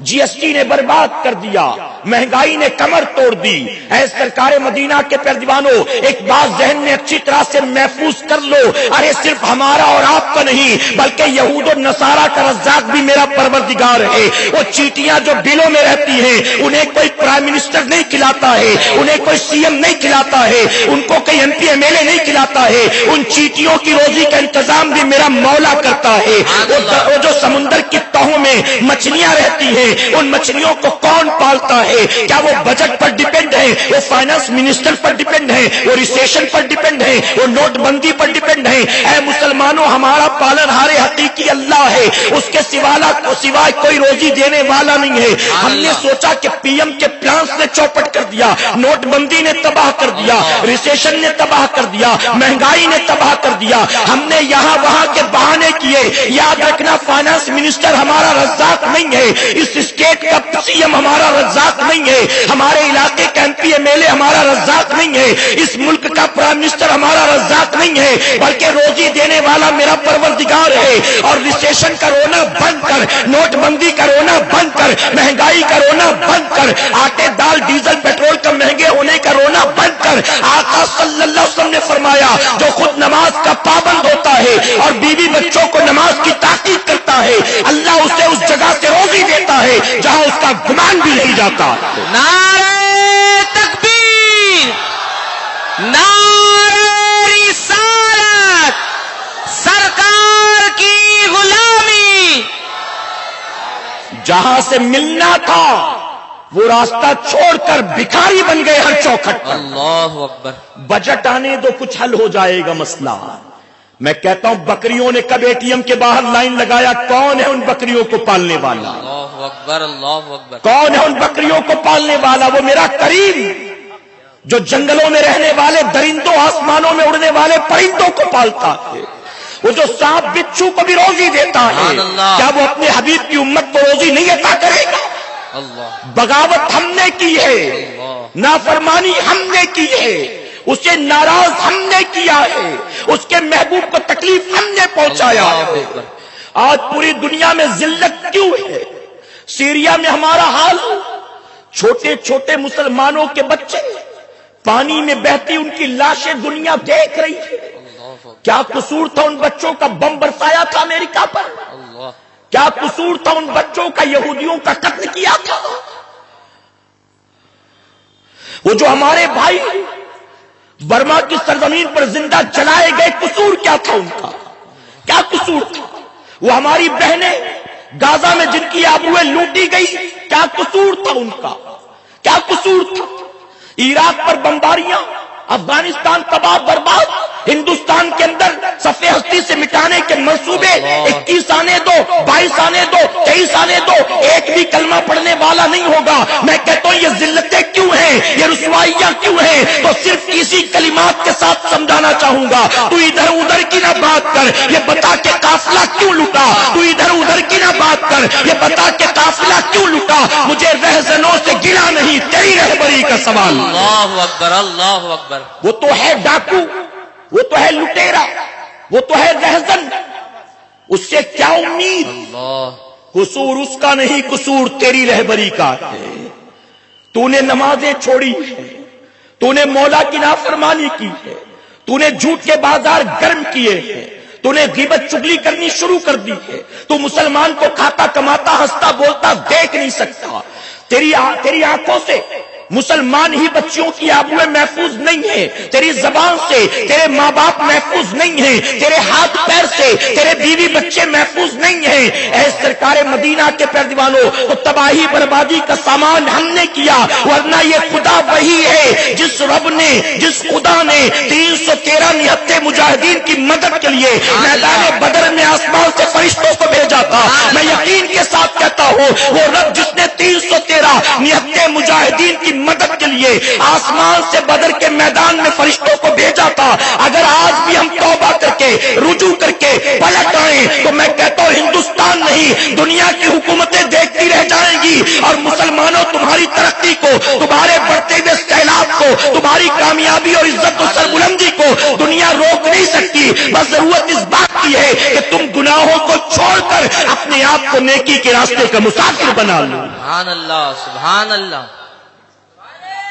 Speaker 3: جی ایس ٹی نے برباد کر دیا، مہنگائی نے کمر توڑ دی. اے سرکار مدینہ کے پیروانوں، ایک بات ذہن میں اچھی طرح سے محفوظ کر لو، ارے صرف ہمارا اور آپ کا نہیں بلکہ یہود و نصارہ کا رزاق بھی میرا پروردگار ہے. وہ چیٹیاں جو بلوں میں رہتی ہیں انہیں کوئی پرائم منسٹر نہیں کھلاتا ہے، انہیں کوئی سی ایم نہیں کھلاتا ہے، ان کو کوئی M P M L A نہیں کھلاتا ہے. ان چیٹیوں کی روزی کا انتظام بھی میرا مولا کرتا ہے. وہ جو سمندر کی تہوں میں مچھلیاں رہتی ہیں، ان مچھلیوں کو کون پالتا ہے؟ کیا وہ بجٹ پر ڈیپینڈ ہے؟ وہ فائنانس منسٹر پر ڈیپینڈ ہے؟ وہ ریسیشن پر ڈیپینڈ ہے؟ وہ نوٹ بندی پر ڈیپینڈ ہے؟ اے مسلمانوں، ہمارا پالن ہار حقیقی اللہ ہے، اس کے سوائے کوئی روزی دینے والا نہیں ہے. ہم نے سوچا کہ پی ایم کے پلانس نے چوپٹ کر دیا، نوٹ بندی نے تباہ کر دیا، ریسیشن نے تباہ کر دیا، مہنگائی نے تباہ کر دیا. ہم نے یہاں وہاں کے بہانے کیے. یاد رکھنا، فائنانس منسٹر ہمارا رزاق نہیں ہے، اس اسٹیٹ کا سی ایم ہمارا رزاق نہیں ہے، ہمارے علاقے کا M P M L A ہمارا رزاق نہیں ہے، اس ملک کا پرائم منسٹر ہمارا رزاق نہیں ہے، بلکہ روزی دینے والا میرا پروردگار ہے. اور ریسیشن کا رونا بند کر، نوٹ بندی کا رونا بند کر، مہنگائی کا رونا بند کر، آٹے دال ڈیزل پیٹرول کا مہنگے ہونے کا رونا بند کر. آقا صلی اللہ علیہ وسلم نے فرمایا، جو خود نماز کا پابند ہوتا ہے اور بیوی بچوں کو نماز کی تاکید کرتا ہے، اللہ اسے اس جگہ سے روزی دیتا ہے جہاں اس کا گمان بھی نہیں جاتا.
Speaker 2: نعرے تکبیر، نعرے رسالت، سرکار کی غلامی.
Speaker 3: جہاں سے ملنا تھا وہ راستہ چھوڑ کر بھکاری بن گئے ہر چوکھٹ پر.
Speaker 2: اللہ اکبر.
Speaker 3: بجٹ آنے دو، کچھ حل ہو جائے گا مسئلہ. میں کہتا ہوں بکریوں نے کب اے ٹی ایم کے باہر لائن لگایا؟ کون ہے ان بکریوں کو پالنے والا؟
Speaker 2: اللہ اکبر، اللہ اکبر.
Speaker 3: کون ہے ان بکریوں کو پالنے والا؟ وہ میرا کریم جو جنگلوں میں رہنے والے درندوں، آسمانوں میں اڑنے والے پرندوں کو پالتا ہے. وہ جو سانپ بچھو کو بھی روزی دیتا ہے، کیا وہ اپنے حبیب کی امت کو روزی نہیں عطا کرے گا؟ بغاوت ہم نے کی ہے، نافرمانی ہم نے کی ہے، اسے ناراض ہم نے کیا ہے، اس کے محبوب کو تکلیف ہم نے پہنچایا ہے. آج پوری دنیا میں ذلت کیوں ہے؟ سیریا میں ہمارا حال، چھوٹے چھوٹے مسلمانوں کے بچے پانی میں بہتی ان کی لاشیں دنیا دیکھ رہی ہے. کیا قصور تھا ان بچوں کا بم برسایا تھا امریکہ پر؟ کیا قصور تھا ان بچوں کا یہودیوں کا قتل کیا تھا؟ وہ جو ہمارے بھائی برما کی سرزمین پر زندہ جلائے گئے، قصور کیا تھا ان کا؟ کیا قصور تھا؟ وہ ہماری بہنیں غازہ میں جن کی آبروئیں لوٹی گئی، کیا قصور تھا ان کا؟ کیا قصور تھا؟ عراق پر بمباریاں، افغانستان تباہ برباد، ہندوستان کے اندر صفحہ ہستی سے مٹانے کے منصوبے 21 آنے دو، 22 آنے دو، 23 آنے دو، ایک بھی کلمہ پڑھنے والا نہیں ہوگا۔ میں کہتا ہوں یہ ذلتیں کیوں ہیں، یہ رسوائیاں کیوں ہیں؟ تو صرف اسی کلمات کے ساتھ سمجھانا چاہوں گا۔ تو ادھر ادھر کی نہ بات کر، یہ بتا کہ قافلہ کیوں لٹا۔ تو ادھر ادھر کی نہ بات کر، یہ بتا کہ قافلہ کیوں لٹا۔ مجھے رہزنوں سے گلا نہیں، تیری رہبری کا سوال۔
Speaker 2: اللہ اکبر، اللہ اکبر۔
Speaker 3: وہ تو ہے ڈاکو، وہ تو ہے لٹیرا، وہ تو ہے رہزن، اس سے کیا امید؟
Speaker 2: اللہ،
Speaker 3: قصور اس کا نہیں، قصور تیری رہبری کا ہے۔ تو نے نمازیں چھوڑی ہے، تو نے مولا کی نافرمانی کی ہے، تو نے جھوٹ کے بازار گرم کیے ہیں، تو نے غیبت چگلی کرنی شروع کر دی ہے۔ تو مسلمان کو کھاتا کماتا ہنستا بولتا دیکھ نہیں سکتا۔ تیری آنکھوں سے مسلمان ہی بچیوں کی آبروئیں محفوظ نہیں ہے، تیری زبان سے تیرے ماں باپ محفوظ نہیں ہیں، تیرے ہاتھ پیر سے تیرے بیوی بچے محفوظ نہیں ہیں۔ اے سرکار مدینہ کے پیروانوں، تو تباہی بربادی کا سامان ہم نے کیا، ورنہ یہ خدا وہی ہے جس رب نے، جس خدا نے 313 نہتے مجاہدین کی مدد کے لیے میدان بدر میں آسمان سے فرشتوں کو بھیجا تھا۔ میں یقین کے ساتھ کہتا ہوں وہ رب جس نے 313 نہتے مجاہدین کی مدد کے لیے آسمان سے بدر کے میدان میں فرشتوں کو بھیجا تھا، اگر آج بھی ہم توبہ کر کے رجوع کر کے پلٹ آئیں تو میں کہتا ہوں ہندوستان نہیں دنیا کی حکومتیں دیکھتی رہ جائیں گی، اور مسلمانوں تمہاری ترقی کو، تمہارے بڑھتے ہوئے سیلاب کو، تمہاری کامیابی اور عزت و سربلندی کو دنیا روک نہیں سکتی۔ بس ضرورت اس بات کی ہے کہ تم گناہوں کو چھوڑ کر اپنے آپ کو نیکی کے راستے کا مسافر بنا لو۔
Speaker 2: سبحان اللہ، سبحان اللہ۔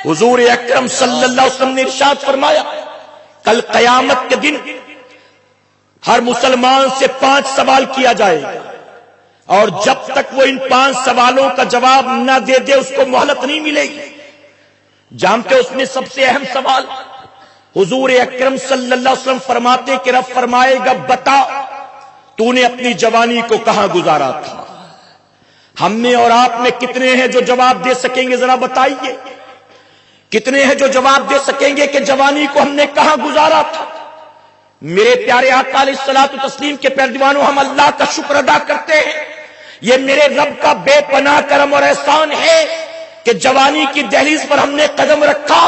Speaker 3: حضور اکرم صلی اللہ علیہ وسلم نے ارشاد فرمایا کل قیامت کے دن ہر مسلمان سے 5 سوال کیا جائے گا، اور جب تک وہ ان 5 سوالوں کا جواب نہ دے دے اس کو مہلت نہیں ملے گی۔ جانتے اس میں سب سے اہم سوال حضور اکرم صلی اللہ علیہ وسلم فرماتے کہ رب فرمائے گا بتا تو نے اپنی جوانی کو کہاں گزارا تھا۔ ہم میں اور آپ میں کتنے ہیں جو جواب دے سکیں گے؟ ذرا بتائیے کتنے ہیں جو جواب دے سکیں گے کہ جوانی کو ہم نے کہاں گزارا تھا؟ میرے پیارے آقا علیہ الصلوۃ والتسلیم کے پیروانوں، ہم اللہ کا شکر ادا کرتے ہیں، یہ میرے رب کا بے پناہ کرم اور احسان ہے کہ جوانی کی دہلیز پر ہم نے قدم رکھا،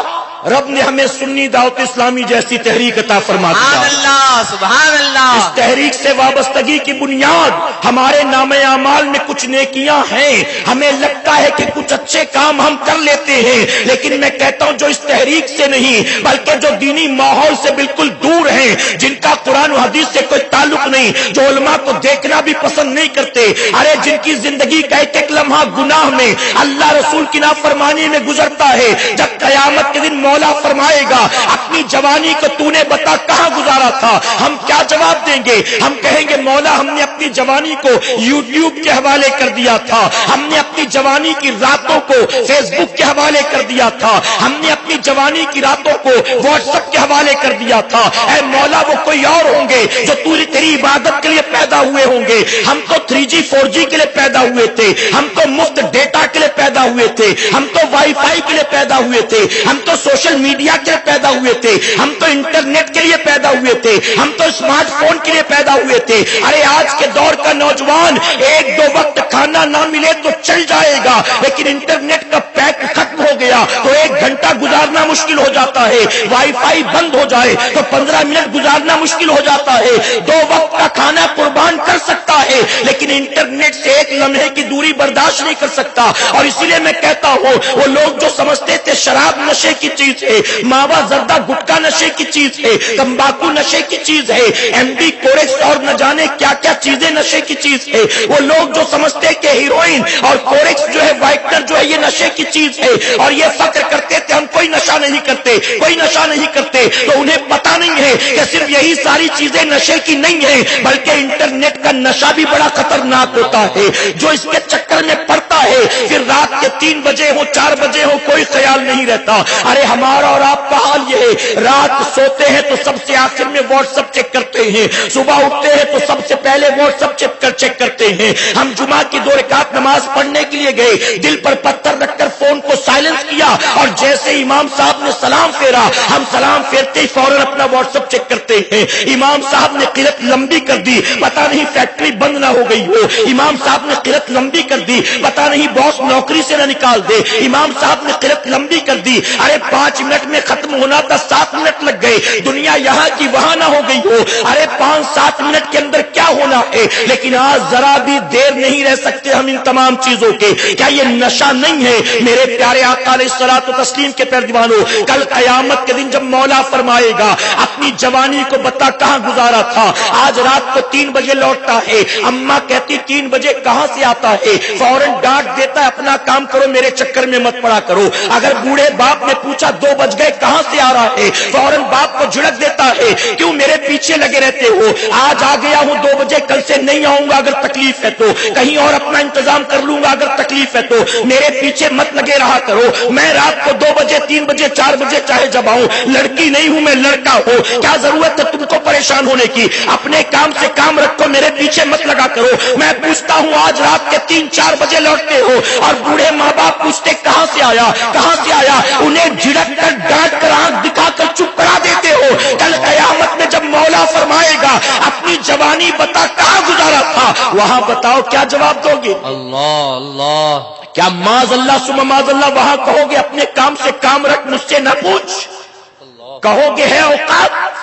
Speaker 3: رب نے ہمیں سنی دعوت اسلامی جیسی تحریک عطا فرما دیا۔
Speaker 2: سبحان اللہ، سبحان اللہ۔
Speaker 3: اس تحریک سے وابستگی کی بنیاد ہمارے نام اعمال میں کچھ نیکیاں ہیں، ہمیں لگتا ہے کہ کچھ اچھے کام ہم کر لیتے ہیں، لیکن میں کہتا ہوں جو اس تحریک سے نہیں بلکہ جو دینی ماحول سے بالکل دور ہیں، جن کا قرآن و حدیث سے کوئی تعلق نہیں، جو علماء کو دیکھنا بھی پسند نہیں کرتے، ارے جن کی زندگی کا ایک ایک لمحہ گناہ میں، اللہ رسول کی نافرمانی میں گزرتا ہے، جب قیامت کے دن مولا فرمائے گا اپنی جوانی کو تو نے بتا کہاں گزارا تھا، ہم کیا جواب دیں گے؟ ہم کہیں گے مولا ہم نے اپنی جوانی کو یوٹیوب کے حوالے کر دیا تھا، ہم نے اپنی جوانی کی راتوں کو فیس بک کے حوالے کر دیا تھا، ہم نے اپنی جوانی کی راتوں کو واٹس ایپ کے حوالے کر دیا تھا۔ اے مولا وہ کوئی اور ہوں گے جو تیری عبادت کے لیے پیدا ہوئے ہوں گے، ہم تو 3G 4G کے لیے پیدا ہوئے تھے، ہم تو مفت ڈیٹا کے لیے پیدا ہوئے تھے، ہم تو وائی فائی کے لیے پیدا ہوئے تھے، ہم تو سوشل میڈیا کے لیے پیدا ہوئے تھے، ہم تو انٹرنیٹ کے لیے پیدا ہوئے تھے، ہم تو اسمارٹ فون کے لیے پیدا ہوئے تھے۔ ارے آج کے دور کا نوجوان 1-2 وقت کھانا نہ ملے تو چل جائے گا، لیکن انٹرنیٹ کا پیک ختم ہو گیا تو 1 گھنٹہ گزارنا مشکل ہو جاتا ہے، وائی فائی بند ہو جائے تو 15 منٹ گزارنا مشکل ہو جاتا ہے۔ 2 وقت کا کھانا قربان کر سکتا ہے لیکن انٹرنیٹ سے 1 لمحے کی دوری برداشت نہیں کر سکتا، اور اسی لیے میں کہتا ہوں وہ لوگ جو سمجھتے تھے شراب نشے کی چیز ہے، ماوا زردہ گٹکا نشے کی چیز ہے، تمباکو نشے کی چیز ہے، MD کورکس اور نہ جانے کیا کیا چیزیں نشے کی چیز ہے، وہ لوگ جو سمجھتے کہ ہیروئن اور کورکس جو ہے وائٹنر جو ہے یہ نشے کی چیز ہے، اور یہ فخر کرتے تھے ہم کوئی نشہ نہیں کرتے، کوئی نشہ نہیں کرتے، تو انہیں پتا نہیں ہے کہ صرف یہی ساری چیزیں نشے کی نہیں ہیں بلکہ انٹرنیٹ کا نشہ بھی بڑا خطرناک ہوتا ہے۔ جو اس کے چکر میں پڑتا ہے پھر رات کے 3 بجے ہو 4 بجے ہو کوئی خیال نہیں رہتا۔ ارے ہمارا اور آپ کا حال یہ ہے، رات سوتے ہیں تو سب سے آخر میں واٹس ایپ چیک کرتے ہیں، صبح اٹھتے ہیں تو سب سے پہلے واٹس ایپ چیک کرتے ہیں۔ ہم جمعہ کی 2 رکعت نماز پڑھنے کے لیے گئے، دل پر پتھر رکھ کر فون کو سائلنٹ سائلنس کیا اور جیسے امام صاحب نے سلام پھیرا ہم سلام پھیرتے ہی فوراً اپنا واٹس ایپ چیک کرتے ہیں. امام صاحب نے قرت لمبی کر دی, پتہ نہیں فیکٹری بند نہ ہو گئی ہو. امام صاحب نے قرت لمبی کر دی, پتہ نہیں باس نوکری سے نہ نکال دے. امام صاحب نے قرت لمبی کر دی, ارے 5 منٹ میں ختم ہونا تھا 7 منٹ لگ گئے. دنیا یہاں کی وہاں نہ ہو گئی ہو. ارے 5-7 منٹ کے اندر کیا ہونا ہے. لیکن آج ذرا بھی دیر نہیں رہ سکتے ہم ان تمام چیزوں کے. کیا یہ نشہ نہیں ہے میرے پیارے آقا علیہ الصلوۃ والتسلیم کے پیروانوں؟ کل قیامت کے دن جب مولا فرمائے گا اپنی جوانی کو بتا کہاں گزارا تھا. آج رات کو 3 بجے لوٹتا ہے. اماں کہتی 3 بجے کہاں سے آتا ہے؟ فوراً ڈانٹ دیتا ہے اپنا کام کرو میرے چکر میں مت پڑا کرو. اگر بوڑھے باپ نے پوچھا 2 بج گئے کہاں سے آ رہا ہے؟ فوراً باپ کو جھڑک دیتا ہے کیوں میرے پیچھے لگے رہتے ہو؟ آج آ گیا ہوں 2 بجے, کل سے نہیں آؤں گا اگر تکلیف ہے تو, کہیں اور اپنا انتظام کر لوں گا اگر تکلیف ہے تو. میرے پیچھے مت لگے رہا کرو. میں رات کو 2 بجے 3 بجے 4 بجے چاہے جب آؤں, لڑکی نہیں ہوں میں لڑکا ہوں. کیا ضرورت ہے تم کو پریشان ہونے کی؟ اپنے کام سے کام رکھو, میرے پیچھے مت لگا کرو. میں پوچھتا ہوں آج رات کے 3-4 بجے لوٹتے ہو اور بوڑھے ماں باپ پوچھتے کہاں سے آیا کہاں سے آیا, انہیں جھڑک کر ڈانٹ کر آنکھ دکھا کر چپ کرا دیتے ہو. کل قیامت میں جب مولا فرمائے گا اپنی جوانی بتا کہاں گزارا تھا, وہاں بتاؤ کیا جواب دو گے؟
Speaker 2: اللہ اللہ.
Speaker 3: کیا معاذ اللہ ثم معاذ اللہ وہاں کہو گے اپنے کام سے کام رکھ مجھ سے نہ پوچھ؟ کہو گے ہے اوقات؟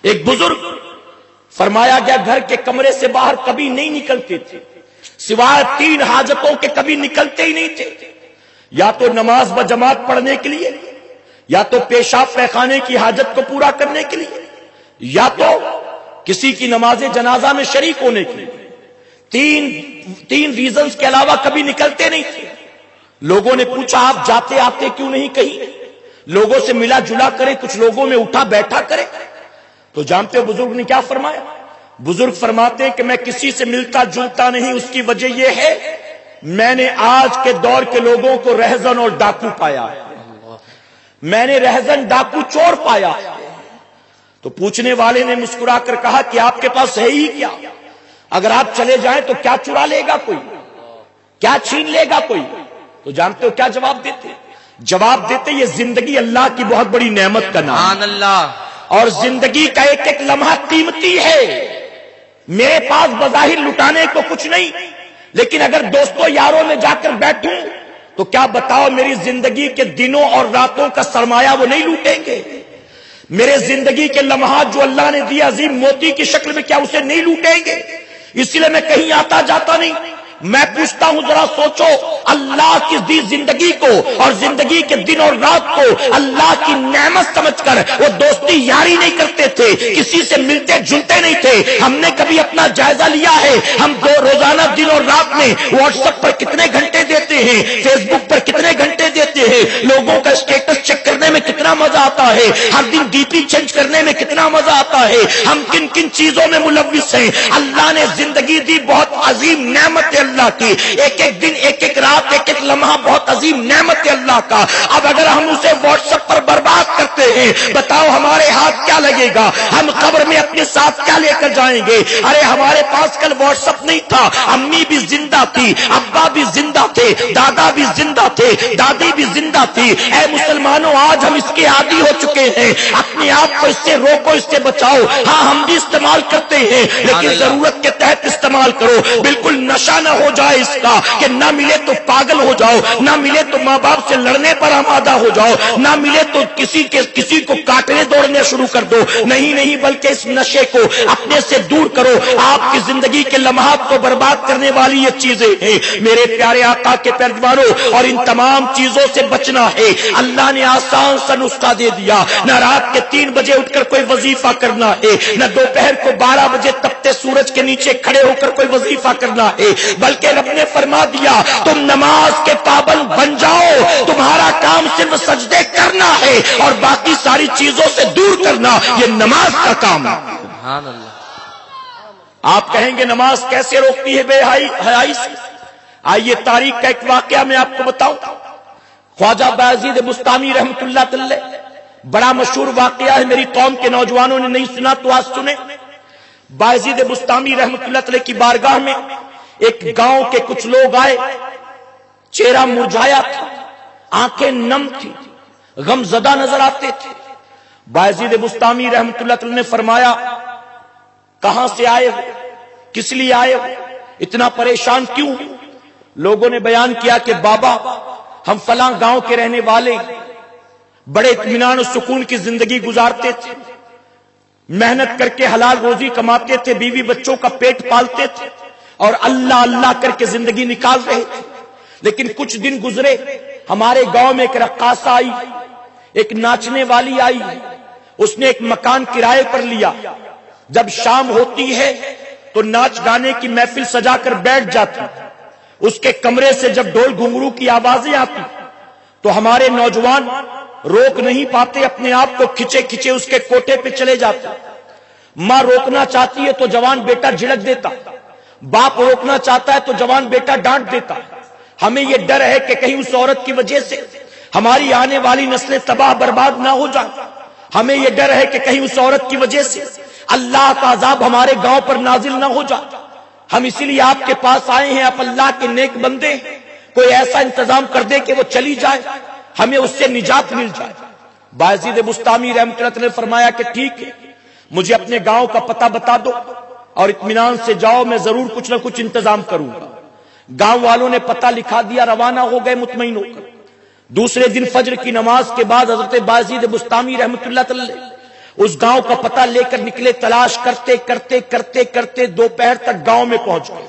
Speaker 3: ایک بزرگ فرمایا گیا گھر کے کمرے سے باہر کبھی نہیں نکلتے تھے, سوائے 3 حاجتوں کے کبھی نکلتے ہی نہیں تھے. یا تو نماز بجماعت پڑھنے کے لیے, یا تو پیشاب پیخانے کی حاجت کو پورا کرنے کے لیے, یا تو کسی کی نماز جنازہ میں شریک ہونے کے لیے. 3 ریزنز کے علاوہ کبھی نکلتے نہیں تھے. لوگوں نے پوچھا آپ جاتے آتے کیوں نہیں کہیں, لوگوں سے ملا جلا کریں, کچھ لوگوں میں اٹھا بیٹھا کریں. تو جانتے ہو بزرگ نے کیا فرمایا؟ بزرگ فرماتے ہیں کہ میں کسی سے ملتا جلتا نہیں, اس کی وجہ یہ ہے میں نے آج کے دور کے لوگوں کو رہزن اور ڈاکو پایا ہے, میں نے رہزن ڈاکو چور پایا ہے. تو پوچھنے والے نے مسکرا کر کہا کہ آپ کے پاس ہے ہی کیا؟ اگر آپ چلے جائیں تو کیا چرا لے گا کوئی, کیا چھین لے گا کوئی؟ تو جانتے ہو کیا جواب دیتے؟ جواب دیتے یہ زندگی اللہ کی بہت بڑی نعمت کا نام
Speaker 2: سبحان اللہ.
Speaker 3: اور زندگی کا ایک ایک لمحہ قیمتی ہے. میرے پاس بظاہر لٹانے کو کچھ نہیں, لیکن اگر دوستوں یاروں میں جا کر بیٹھوں تو کیا بتاؤ میری زندگی کے دنوں اور راتوں کا سرمایہ وہ نہیں لوٹیں گے؟ میرے زندگی کے لمحات جو اللہ نے دی عظیم موتی کی شکل میں کیا اسے نہیں لوٹیں گے؟ اس لیے میں کہیں آتا جاتا نہیں. میں پوچھتا ہوں ذرا سوچو, اللہ کی دی زندگی کو اور زندگی کے دن اور رات کو اللہ کی نعمت سمجھ کر وہ دوستی یاری نہیں کرتے تھے, کسی سے ملتے جلتے نہیں تھے. ہم نے کبھی اپنا جائزہ لیا ہے ہم روزانہ دن اور رات میں واٹس ایپ پر کتنے گھنٹے دیتے ہیں, فیس بک پر کتنے گھنٹے دیتے ہیں, لوگوں کا اسٹیٹس چیک کرنے میں کتنا مزہ آتا ہے, ہر دن ڈی پی چینج کرنے میں کتنا مزہ آتا ہے. ہم کن کن چیزوں میں ملوث ہیں. اللہ نے زندگی دی بہت عظیم نعمت اللہ کی, ایک ایک دن ایک ایک رات ایک ایک لمحہ بہت عظیم نعمت اللہ کا. اب اگر ہم اسے واٹس ایپ پر برباد کرتے ہیں بتاؤ ہمارے ہاتھ کیا لگے گا؟ ہم قبر میں اپنے ساتھ کیا لے کر جائیں گے؟ ارے ہمارے پاس کل واٹس ایپ نہیں تھا, امی بھی زندہ تھی, ابا بھی زندہ تھے, دادا بھی زندہ تھے, دادی بھی زندہ تھی. اے مسلمانوں آج ہم اس کے عادی ہو چکے ہیں. اپنے آپ کو اس سے روکو, اس سے بچاؤ. ہاں ہم بھی استعمال کرتے ہیں لیکن ضرورت کے تحت استعمال کرو. بالکل نشہ نہ ہو جائے اس کا کہ نہ ملے تو پاگل ہو جاؤ, نہ ملے تو ماں باپ سے لڑنے پر آمادہ ہو جاؤ, نہ ملے تو کسی کو کاٹنے دوڑنے شروع کر دو. نہیں بلکہ اس نشے کو اپنے سے دور کرو. آپ کی زندگی کے لمحات کو برباد کرنے والی یہ چیزیں ہیں. میرے پیارے آقا کے پیروانوں, اور ان تمام چیزوں سے بچنا ہے. اللہ نے آسان سا نسخہ دے دیا. نہ رات کے 3 بجے اٹھ کر کوئی وظیفہ کرنا ہے, نہ دوپہر کو 12 بجے تپتے سورج کے نیچے کھڑے ہو کر کوئی وظیفہ کرنا ہے, بلکہ رب نے فرما دیا تم نماز کے پابند بن جاؤ. تمہارا کام صرف سجدے کرنا ہے اور باقی ساری چیزوں سے دور کرنا, یہ نماز کا کام ہے.
Speaker 2: سبحان اللہ.
Speaker 3: آپ کہیں گے نماز کیسے روکتی ہے بے حیائی سے؟ آئیے تاریخ کا ایک واقعہ میں آپ کو بتاؤں. خواجہ بایزید بستامی رحمت اللہ تعالی, بڑا مشہور واقعہ ہے, میری قوم کے نوجوانوں نے نہیں سنا تو آج سنیں. بایزید بستامی رحمت اللہ تعالی کی بارگاہ میں ایک گاؤں کے کچھ لوگ آئے, چہرہ مرجھایا تھا, آنکھیں نم تھی، غم زدہ نظر آتے تھے۔ بایزید بسطامی رحمت اللہ تعالی نے فرمایا کہاں سے آئے ہو، کس لیے آئے ہو، اتنا پریشان کیوں؟ لوگوں نے بیان کیا کہ بابا ہم فلاں گاؤں کے رہنے والے بڑے اطمینان و سکون کی زندگی گزارتے تھے، محنت کر کے حلال روزی کماتے تھے، بیوی بچوں کا پیٹ پالتے تھے اور اللہ اللہ کر کے زندگی نکال رہے تھے۔ لیکن کچھ دن گزرے، ہمارے گاؤں میں ایک رقاصہ آئی، ایک ناچنے والی آئی، اس نے ایک مکان کرائے پر لیا۔ جب شام ہوتی ہے تو ناچ گانے کی محفل سجا کر بیٹھ جاتی، اس کے کمرے سے جب ڈھول گھنگرو کی آوازیں آتی تو ہمارے نوجوان روک نہیں پاتے، اپنے آپ کو کھچے کھچے اس کے کوٹے پہ چلے جاتے۔ ماں روکنا چاہتی ہے تو جوان بیٹا جھڑک دیتا، باپ روکنا چاہتا ہے تو جوان بیٹا ڈانٹ دیتا۔ ہمیں یہ ڈر ہے کہ کہیں اس عورت کی وجہ سے ہماری آنے والی نسلیں تباہ برباد نہ ہو جائیں، ہمیں یہ ڈر ہے کہ کہیں اس عورت کی وجہ سے اللہ کا عذاب ہمارے گاؤں پر نازل نہ ہو جائے۔ ہم اسی لیے آپ کے پاس آئے ہیں، آپ اللہ کے نیک بندے ہیں، کوئی ایسا انتظام کر دے کہ وہ چلی جائے، ہمیں اس سے نجات مل جائے۔ بایزید بسطامی رحمۃ اللہ نے فرمایا کہ ٹھیک ہے، مجھے اپنے گاؤں کا پتہ بتا دو اور اطمینان سے جاؤ، میں ضرور کچھ نہ کچھ انتظام کروں گا۔ گاؤں والوں نے پتہ لکھا دیا، روانہ ہو گئے مطمئن ہو کر۔ دوسرے دن فجر کی نماز کے بعد حضرت بایزید بسطامی رحمۃ اللہ تعالی اس گاؤں کا پتہ لے کر نکلے، تلاش کرتے کرتے کرتے کرتے دوپہر تک گاؤں میں پہنچ گئے۔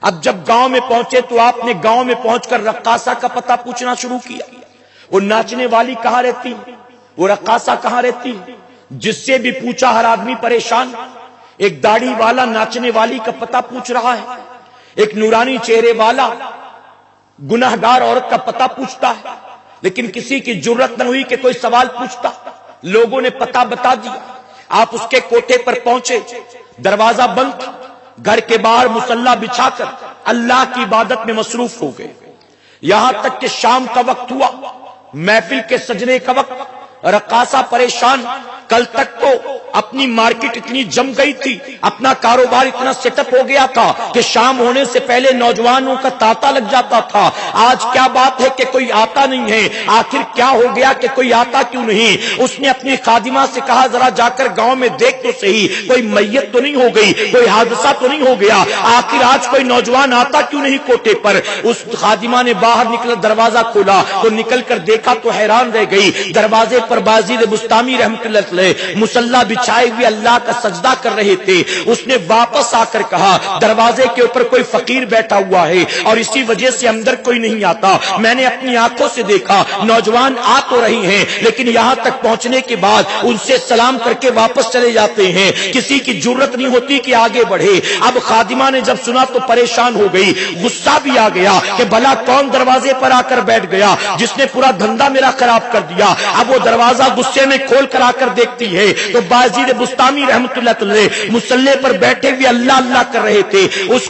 Speaker 3: اب جب گاؤں میں پہنچے تو آپ نے گاؤں میں پہنچ کر رقاصہ کا پتہ پوچھنا شروع کیا، وہ ناچنے والی کہاں رہتی، وہ رقاصہ کہاں رہتی۔ جس سے بھی پوچھا ہر آدمی پریشان۔ ایک داڑھی والا ناچنے والی کا پتہ پوچھ رہا ہے، ایک نورانی چہرے والا گناہگار عورت کا پتہ پوچھتا ہے، لیکن کسی کی جرت نہ ہوئی کہ کوئی سوال پوچھتا۔ لوگوں نے پتہ بتا دیا، آپ اس کے کوٹے پر پہنچے، دروازہ بند تھا، گھر کے باہر مصلی بچھا کر اللہ کی عبادت میں مصروف ہو گئے۔ یہاں تک کہ شام کا وقت ہوا، محفل کے سجنے کا وقت، رقاصہ پریشان، کل تک تو اپنی مارکیٹ اتنی جم گئی تھی، اپنا کاروبار اتنا سیٹ اپ ہو گیا تھا کہ شام ہونے سے پہلے نوجوانوں کا تانتا لگ جاتا تھا۔ آج کیا بات ہے کہ کوئی آتا نہیں ہے، آخر کیا ہو گیا کہ کوئی آتا کیوں نہیں؟ اس نے اپنی خادمہ سے کہا ذرا جا کر گاؤں میں دیکھ تو صحیح، کوئی میت تو نہیں ہو گئی، کوئی حادثہ تو نہیں ہو گیا، آخر آج کوئی نوجوان آتا کیوں نہیں کوٹے پر؟ اس خادمہ نے باہر نکلا، دروازہ کھولا تو نکل کر دیکھا تو حیران رہ گئی، دروازے پر بایزید بسطامی رحمۃ اللہ علیہ مصلی بچھائے ہوئے اللہ کا سجدہ کر رہے تھے۔ اس نے واپس آ کر کہا دروازے کے اوپر کوئی فقیر بیٹھا ہوا ہے اور اسی وجہ سے اندر کوئی نہیں آتا، میں نے اپنی آنکھوں سے دیکھا، نوجوان آ تو رہی ہیں لیکن یہاں تک پہنچنے کے بعد ان سے سلام کر کے واپس چلے جاتے ہیں، کسی کی جرت نہیں ہوتی کہ آگے بڑھے۔ اب خادمہ نے جب سنا تو پریشان ہو گئی، غصہ بھی آ گیا کہ بھلا کون دروازے پر آ کر بیٹھ گیا جس نے پورا دھندا میرا خراب کر دیا۔ اب وہ دروازہ غصے میں کھول کر آ کر دیکھتی ہے تو بایزید بسطامی رحمۃ اللہ علیہ مصلی پر بیٹھے ہوئے اللہ اللہ کر رہے تھے۔ اس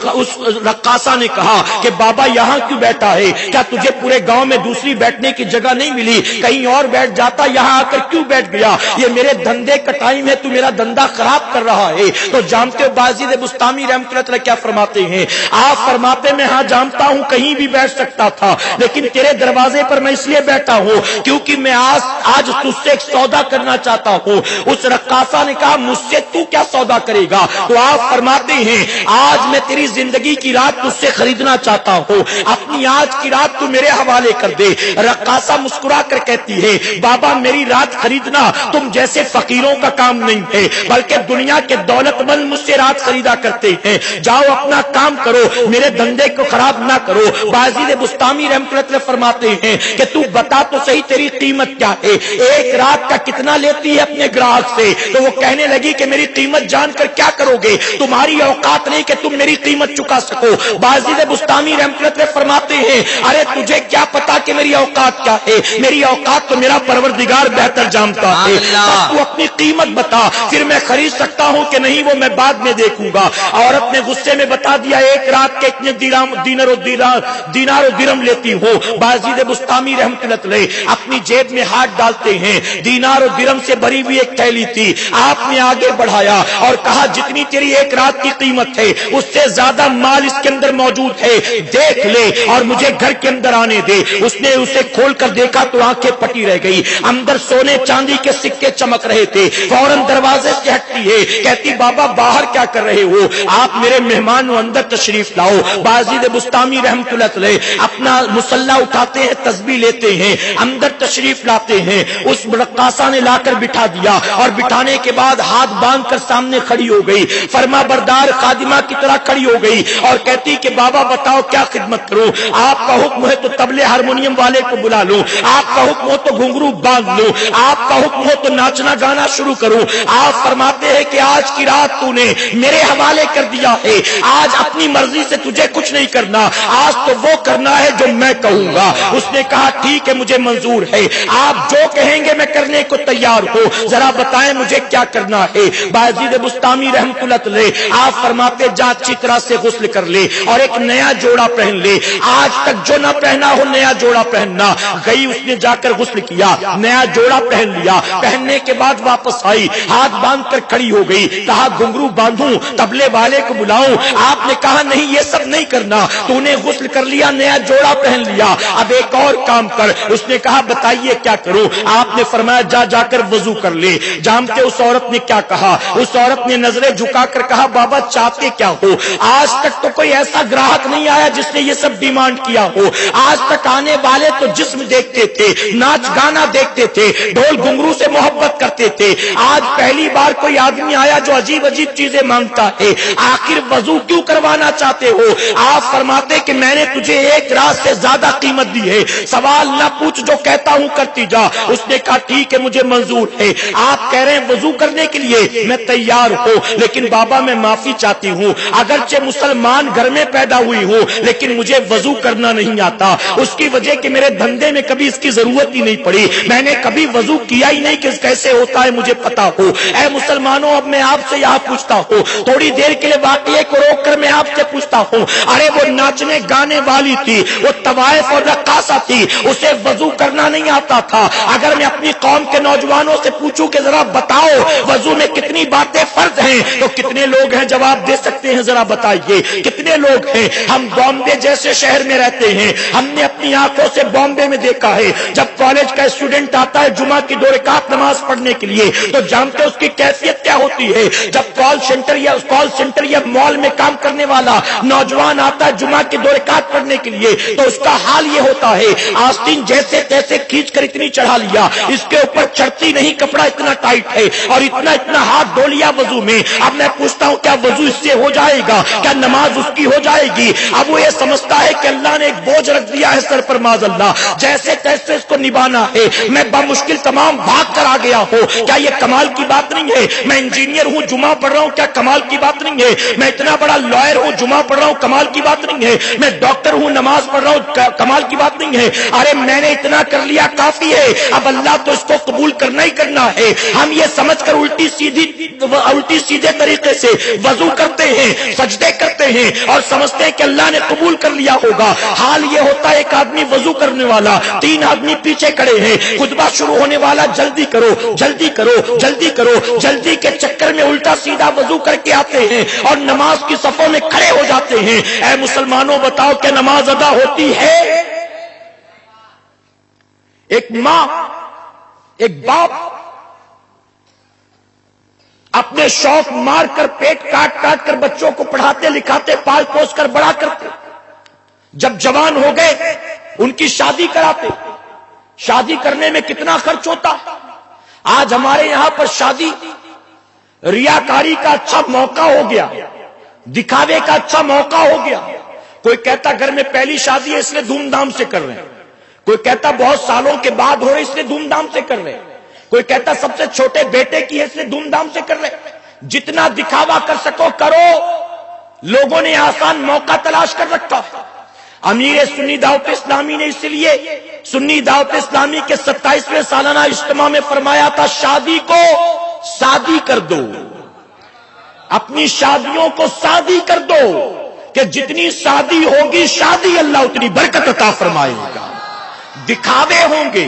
Speaker 3: رقاصہ نے کہا کہ بابا یہاں کیوں بیٹھا ہے؟ کیا تجھے پورے گاؤں میں دوسری بیٹھنے کی جگہ نہیں ملی؟ کہیں اور بیٹھ جاتا، یہاں آ کر کیوں بیٹھ گیا؟ یہ میرے دھندے کا ٹائم ہے، تو میرا دھندا خراب کر رہا ہے۔ تو جانتے ہو بایزید بسطامی رحمۃ اللہ علیہ کیا فرماتے ہیں؟ آپ فرماتے میں ہاں جانتا ہوں کہیں بھی بیٹھ سکتا تھا، لیکن تیرے دروازے پر میں اس لیے بیٹھا ہوں کیونکہ میں آج تجھ سے ایک سودا کرنا چاہتا ہوں۔ اس رقاصہ نے کہا مجھ سے تو کیا سودا کرے گا؟ تو آپ فرماتے ہیں آج میں تیری زندگی کی رات تجھ سے خریدنا چاہتا ہوں، اپنی آج کی رات تو میرے حوالے کر دے۔ رقاصہ مسکرا کر کہتی ہے بابا میری رات خریدنا تم جیسے فقیروں کا کام نہیں ہے، بلکہ دنیا کے دولت مند مجھ سے رات خریدا کرتے ہیں، جاؤ اپنا کام کرو، میرے دھندے کو خراب نہ کرو۔ بایزید بسطامی رحمۃ اللہ علیہ فرماتے ہیں کہ تو بتا تو صحیح تیری قیمت کیا ہے، ایک رات کا کتنا لیتی ہے اپنے گراہک سے؟ تو وہ کہنے لگی کہ میری قیمت جان کر کیا کرو گے، تمہاری اوقات نہیں کہ تم میری قیمت چکا سکو۔ بایزید بسطامی رحمۃ اللہ علیہ فرماتے ہیں ارے تجھے کیا پتا کہ میری اوقات کیا ہے؟ میری اوقات تو میرا پروردگار بہتر جانتا ہے، بس تو اپنی قیمت بتا، پھر میں خرید سکتا ہوں کہ نہیں وہ میں بعد میں دیکھوں گا۔ عورت نے غصے میں بتا دیا ایک رات کے اتنے دینار و درہم لیتی ہوں۔ بایزید بسطامی رحمۃ اللہ علیہ اپنی جیب میں ہاتھ ڈالتے ہیں دینار اور درہم سے بھری ہوئی ایک تھیلی تھی. آپ نے آگے بڑھایا اور کہا جتنی تیری ایک رات کی قیمت ہے اس سے زیادہ مال اس کے اندر موجود ہے, دیکھ لے اور مجھے گھر کے اندر آنے دے. اس نے اسے کھول کر دیکھا تو آنکھیں پٹی رہ گئی, اندر سونے چاندی کے سکے چمک رہے تھے. فوراً دروازے سے ہٹتی ہے, کہتی بابا باہر کیا کر رہے ہو, آپ میرے مہمان ہو, اندر تشریف لاؤ. باجید بستامی رحمۃ اللہ علیہ اپنا مصلا اٹھاتے ہیں, تسبیح لیتے ہیں, اندر تشریف لاتے ہیں. اس رقاصہ نے لا کر بٹھا دیا اور بٹھانے کے بعد ہاتھ باندھ کر سامنے کھڑی ہو گئی, فرما بردار خادمہ کی طرح کھڑی ہو گئی اور کہتی کہ بابا بتاؤ کیا خدمت کروں, آپ کا حکم ہے تو طبلے ہارمونیم والے کو بلا لوں, آپ کا حکم ہو تو گھنگرو باندھ لوں, آپ کا حکم ہو تو ناچنا گانا شروع کروں. آپ فرماتے ہیں کہ آج کی رات تو نے میرے حوالے کر دیا ہے, آج اپنی مرضی سے تجھے کچھ نہیں کرنا, آج تو وہ کرنا ہے جو میں کہوں گا. اس نے کہا ٹھیک ہے مجھے منظور ہے, آپ جو کہیں گے میں کرنے کو تیار ہوں, ذرا بتائیں مجھے کیا کرنا ہے. باجید بستامی رحمۃ اللہ علیہ آپ فرماتے جا اچھی طرح سے غسل کر لے اور ایک نیا جوڑا پہن لے, آج تک جو نہ پہنا ہو نیا جوڑا پہننا. گئی, اس نے جا کر غسل کیا, نیا جوڑا پہن لیا, پہننے کے بعد واپس آئی, ہاتھ باندھ کر کھڑی ہو گئی. کہا گھنگرو باندھوں, طبلے والے کو بلاؤں. آپ نے کہا نہیں یہ سب نہیں کرنا, تو نے غسل کر لیا, نیا جوڑا پہن لیا, اب ایک اور کام کر. اس نے کہا بتائیے کیا کروں. آپ نے فرمایا جا کر وضو کر لے. جانتے اس عورت نے کیا کہا, اس عورت نے نظریں جھکا کر کہا بابا چاہتے کیا ہو, آج تک تو کوئی ایسا گراہک نہیں آیا جس نے یہ سب ڈیمانڈ کیا ہو, آج تک آنے والے تو جسم دیکھتے تھے, ناچ گانا دیکھتے تھے, ڈھول گھنگرو سے محبت کرتے تھے, آج پہلی بار کوئی آدمی آیا جو عجیب عجیب چیزیں مانگتا ہے, آخر وضو کیوں کروانا چاہتے ہو. آپ فرماتے کہ میں نے تجھے ایک رات سے زیادہ قیمت دی ہے, سوال نہ پوچھ, جو کہتا ہوں کرتی جا. اس نے کہا ٹھیک ہے مجھے منظور ہے, آپ کہہ رہے ہیں وضو کرنے کے لیے میں تیار ہوں, لیکن بابا میں معافی چاہتی ہوں, اگرچہ مسلمان گھر میں پیدا ہوئی ہوں لیکن مجھے وضو کرنا نہیں آتا. اس کی وجہ کہ میرے دھندے میں کبھی اس کی ضرورت ہی نہیں پڑی, میں نے کبھی وضو کیا ہی نہیں کہ کیسے ہوتا ہے مجھے پتا ہو. اے مسلمانوں, اب میں آپ سے یہاں پوچھتا ہوں, تھوڑی دیر کے لیے واقعے کو روک کر میں آپ سے پوچھتا ہوں, ارے وہ ناچنے گانے والی تھی, وہ طوائف اور رقاصہ تھی, اسے وضو کرنا نہیں آتا تھا. اگر میں اپنی قوم کے نوجوانوں سے پوچھوں کہ ذرا بتاؤ وضو میں کتنی باتیں فرض ہیں, تو کتنے لوگ ہیں جواب دے سکتے ہیں, ذرا بتائیے کتنے لوگ ہیں. ہم بامبے جیسے شہر میں رہتے ہیں, ہم نے اپنی آنکھوں سے بامبے میں دیکھا ہے, جب کالج کا اسٹوڈنٹ آتا ہے جمعہ کی 2 رکعت نماز پڑھنے کے لیے تو جانتے اس کی کیفیت کیا ہوتی ہے. جب کال سینٹر یا مال میں کام کرنے والا نوجوان آتا ہے جمعہ کی 2 رکعت پڑھنے کے لیے تو اس کا حال یہ ہوتا ہے, آستین جیسے تیسے کھینچ کر اتنی چڑھا لیا, اس کے اوپر چڑھتی نہیں, کپڑا اتنا ٹائٹ ہے, اور اتنا ہاتھ دھو لیا وضو میں. اب میں پوچھتا ہوں کیا وضو اس سے ہو جائے گا, کیا نماز اس کی ہو جائے گی. اب وہ یہ سمجھتا ہے کہ اللہ نے ایک بوجھ رکھ دیا ہے سر پر, معاذ اللہ, جیسے تیسے اس کو نبھانا ہے. میں بمشکل تمام بھاگ کر آ گیا ہوں, کیا یہ کمال کی بات نہیں ہے. میں انجینئر ہوں, جمعہ پڑھ رہا ہوں, کیا کمال کی بات نہیں ہے. میں اتنا بڑا لائر ہوں, جمعہ پڑھ رہا ہوں, کمال کی بات نہیں ہے. میں ڈاکٹر ہوں, نماز پڑھ رہا ہوں, کمال کی بات نہیں ہے. ارے میں نے اتنا کر لیا کافی ہے, اب اللہ تو اس کو قبول کرنا ہی کرنا ہے. ہم یہ سمجھ کر الٹی سیدھے طریقے سے وضو کرتے ہیں, سجدے کرتے ہیں اور سمجھتے ہیں کہ اللہ نے قبول کر لیا ہوگا. حال یہ ہوتا ہے ایک آدمی وضو کرنے والا, 3 آدمی پیچھے کھڑے ہیں, خطبہ شروع ہونے والا, جلدی کرو جلدی کرو جلدی کرو, جلدی کے چکر میں الٹا سیدھا وضو کر کے آتے ہیں اور نماز کی صفوں میں کھڑے ہو جاتے ہیں. اے مسلمانوں بتاؤ کہ نماز ادا ہوتی ہے. ایک ماں, ایک باپ اپنے شوق مار کر, پیٹ کاٹ کر بچوں کو پڑھاتے لکھاتے, پال پوس کر بڑا کرتے, جب جوان ہو گئے ان کی شادی کراتے. شادی کرنے میں کتنا خرچ ہوتا. آج ہمارے یہاں پر شادی ریاکاری کا اچھا موقع ہو گیا, دکھاوے کا اچھا موقع ہو گیا. کوئی کہتا گھر میں پہلی شادی ہے اس لیے دھوم دھام سے کر رہے ہیں, کوئی کہتا بہت سالوں کے بعد ہو رہے اس لیے دھوم دھام سے کر رہے ہیں, کوئی کہتا سب سے چھوٹے بیٹے کی ہے اس لیے دھوم دھام سے کر رہے. جتنا دکھاوا کر سکو کرو, لوگوں نے آسان موقع تلاش کر رکھا. امیر سنی دعوت اسلامی نے اس لیے سنی دعوت اسلامی کے 27ویں سالانہ اجتماع میں فرمایا تھا شادی کو سادی کر دو, اپنی شادیوں کو سادی کر دو, کہ جتنی سادی ہوگی شادی اللہ اتنی برکت عطا فرمائے گا. دکھاوے ہوں گے,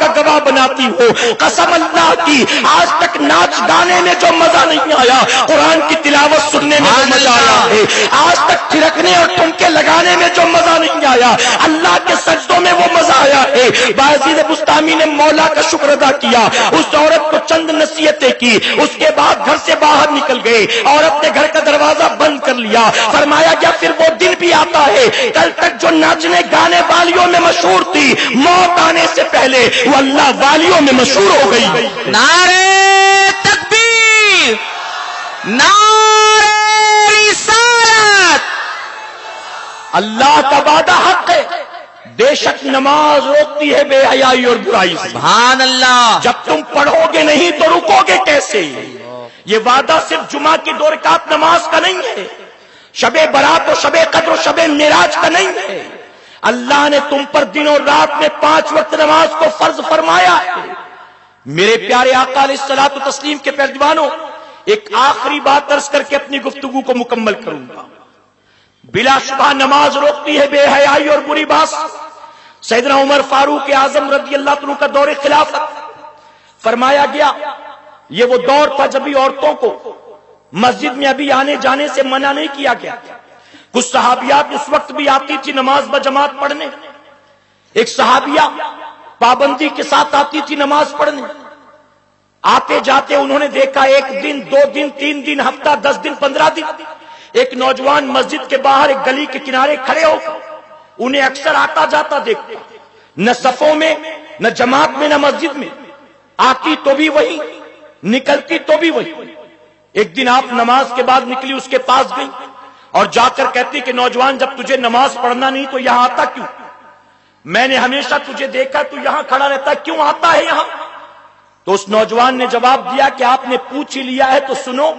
Speaker 3: کا گواہ بناتی ہو. قسم اللہ کی آج تک ناچ گانے میں جو مزہ نہیں آیا قرآن کی تلاوت سننے میں جو مزہ آیا ہے. آج تک تھرکنے اور ٹھمکے لگانے میں جو مزہ نہیں آیا اللہ کے سجدوں میں وہ مزہ آیا ہے. بایزید بستامی نے مولا کا شکر ادا کیا. اس عورت کو چند نصیحتیں کی, اس کے بعد گھر سے باہر نکل گئے, عورت نے گھر کا دروازہ بند کر لیا. فرمایا گیا پھر وہ دن بھی آتا ہے کل تک جو ناچنے گانے والیوں میں مشہور تھی موت آنے سے پہلے وہ اللہ والیوں میں مشہور ہو گئی.
Speaker 2: نعرے تکبیر, نعرے رسالت.
Speaker 3: اللہ کا وعدہ حق ہے, بے شک نماز روکتی ہے بے حیائی اور برائی سے.
Speaker 2: سبحان اللہ.
Speaker 3: جب تم پڑھو گے نہیں تو رکو گے کیسے؟ یہ وعدہ صرف جمعہ کی 2 رکعت نماز کا نہیں ہے, شب برات و شب قدر و شب معراج کا نہیں ہے. اللہ نے تم پر دن اور رات میں 5 وقت نماز کو فرض فرمایا ہے. میرے پیارے آقا علیہ الصلوۃ والتسلیم کے پیروانوں, ایک آخری بات عرض کر کے اپنی گفتگو کو مکمل کروں گا. بلا شبہ نماز روکتی ہے بے حیائی اور بری بات. سیدنا عمر فاروق اعظم رضی اللہ عنہ کا دور خلافت فرمایا گیا, یہ وہ دور تھا جب بھی عورتوں کو مسجد میں ابھی آنے جانے سے منع نہیں کیا گیا. کچھ صحابیات اس وقت بھی آتی تھی نماز بجماعت پڑھنے. ایک صحابیہ پابندی کے ساتھ آتی تھی نماز پڑھنے. آتے جاتے انہوں نے دیکھا 1 دن 2 دن 3 دن ہفتہ 10 دن 15 دن ایک نوجوان مسجد کے باہر ایک گلی کے کنارے کھڑے ہو, انہیں اکثر آتا جاتا دیکھتا, نہ صفوں میں نہ جماعت میں نہ مسجد میں, آتی تو بھی وہی نکلتی تو بھی وہی. ایک دن آپ نماز کے بعد نکلی, اس کے پاس گئی اور جا کر کہتی کہ نوجوان جب تجھے نماز پڑھنا نہیں تو یہاں آتا کیوں؟ میں نے ہمیشہ تجھے دیکھا تو یہاں کھڑا رہتا, کیوں آتا ہے یہاں؟ تو اس نوجوان نے جواب دیا کہ آپ نے پوچھ ہی لیا ہے تو سنو,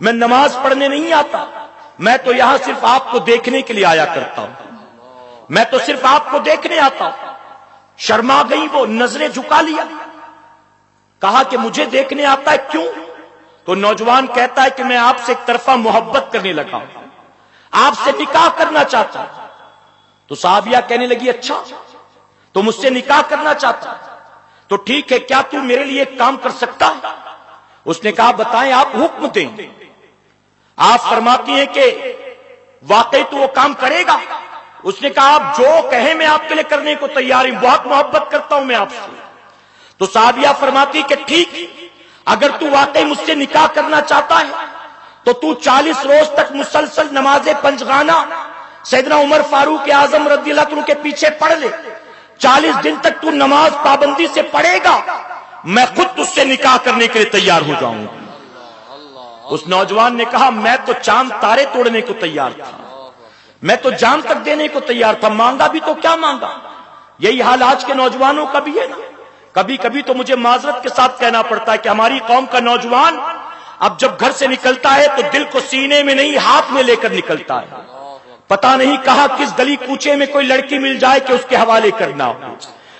Speaker 3: میں نماز پڑھنے نہیں آتا, میں تو یہاں صرف آپ کو دیکھنے کے لیے آیا کرتا ہوں, میں تو صرف آپ کو دیکھنے آتا ہوں. شرما گئی وہ, نظریں جھکا لیا, کہا کہ مجھے دیکھنے آتا ہے کیوں؟ تو نوجوان کہتا ہے کہ میں آپ سے ایک طرفہ محبت کرنے لگا ہوں, آپ سے نکاح کرنا چاہتا ہوں. تو صحابیہ کہنے لگی اچھا تو مجھ سے نکاح کرنا چاہتا تو ٹھیک ہے, کیا تو میرے لیے ایک کام کر سکتا ہے؟ اس نے کہا بتائیں, آپ حکم دیں. آپ فرماتی ہیں کہ واقعی تو وہ کام کرے گا؟ اس نے کہا آپ جو کہیں میں آپ کے لیے کرنے کو تیار ہوں, بہت محبت کرتا ہوں میں آپ سے. تو صحابیہ فرماتی کہ ٹھیک, اگر تو واقعی مجھ سے نکاح کرنا چاہتا ہے تو تو 40 روز تک مسلسل نماز پنجگانہ سیدنا عمر فاروق اعظم رضی اللہ عنہ کے پیچھے پڑھ لے. 40 دن تک تو نماز پابندی سے پڑھے گا, میں خود تجھ سے نکاح کرنے کے لیے تیار ہو جاؤں گا. اس نوجوان نے کہا میں تو چاند تارے توڑنے کو تیار تھا, میں تو جان تک دینے کو تیار تھا, مانگا بھی تو کیا مانگا. یہی حال آج کے نوجوانوں کا بھی ہے نا. کبھی کبھی تو مجھے معذرت کے ساتھ کہنا پڑتا ہے کہ ہماری قوم کا نوجوان اب جب گھر سے نکلتا ہے تو دل کو سینے میں نہیں ہاتھ میں لے کر نکلتا ہے. پتا نہیں کہا کس گلی کوچے میں کوئی لڑکی مل جائے کہ اس کے حوالے کرنا ہو.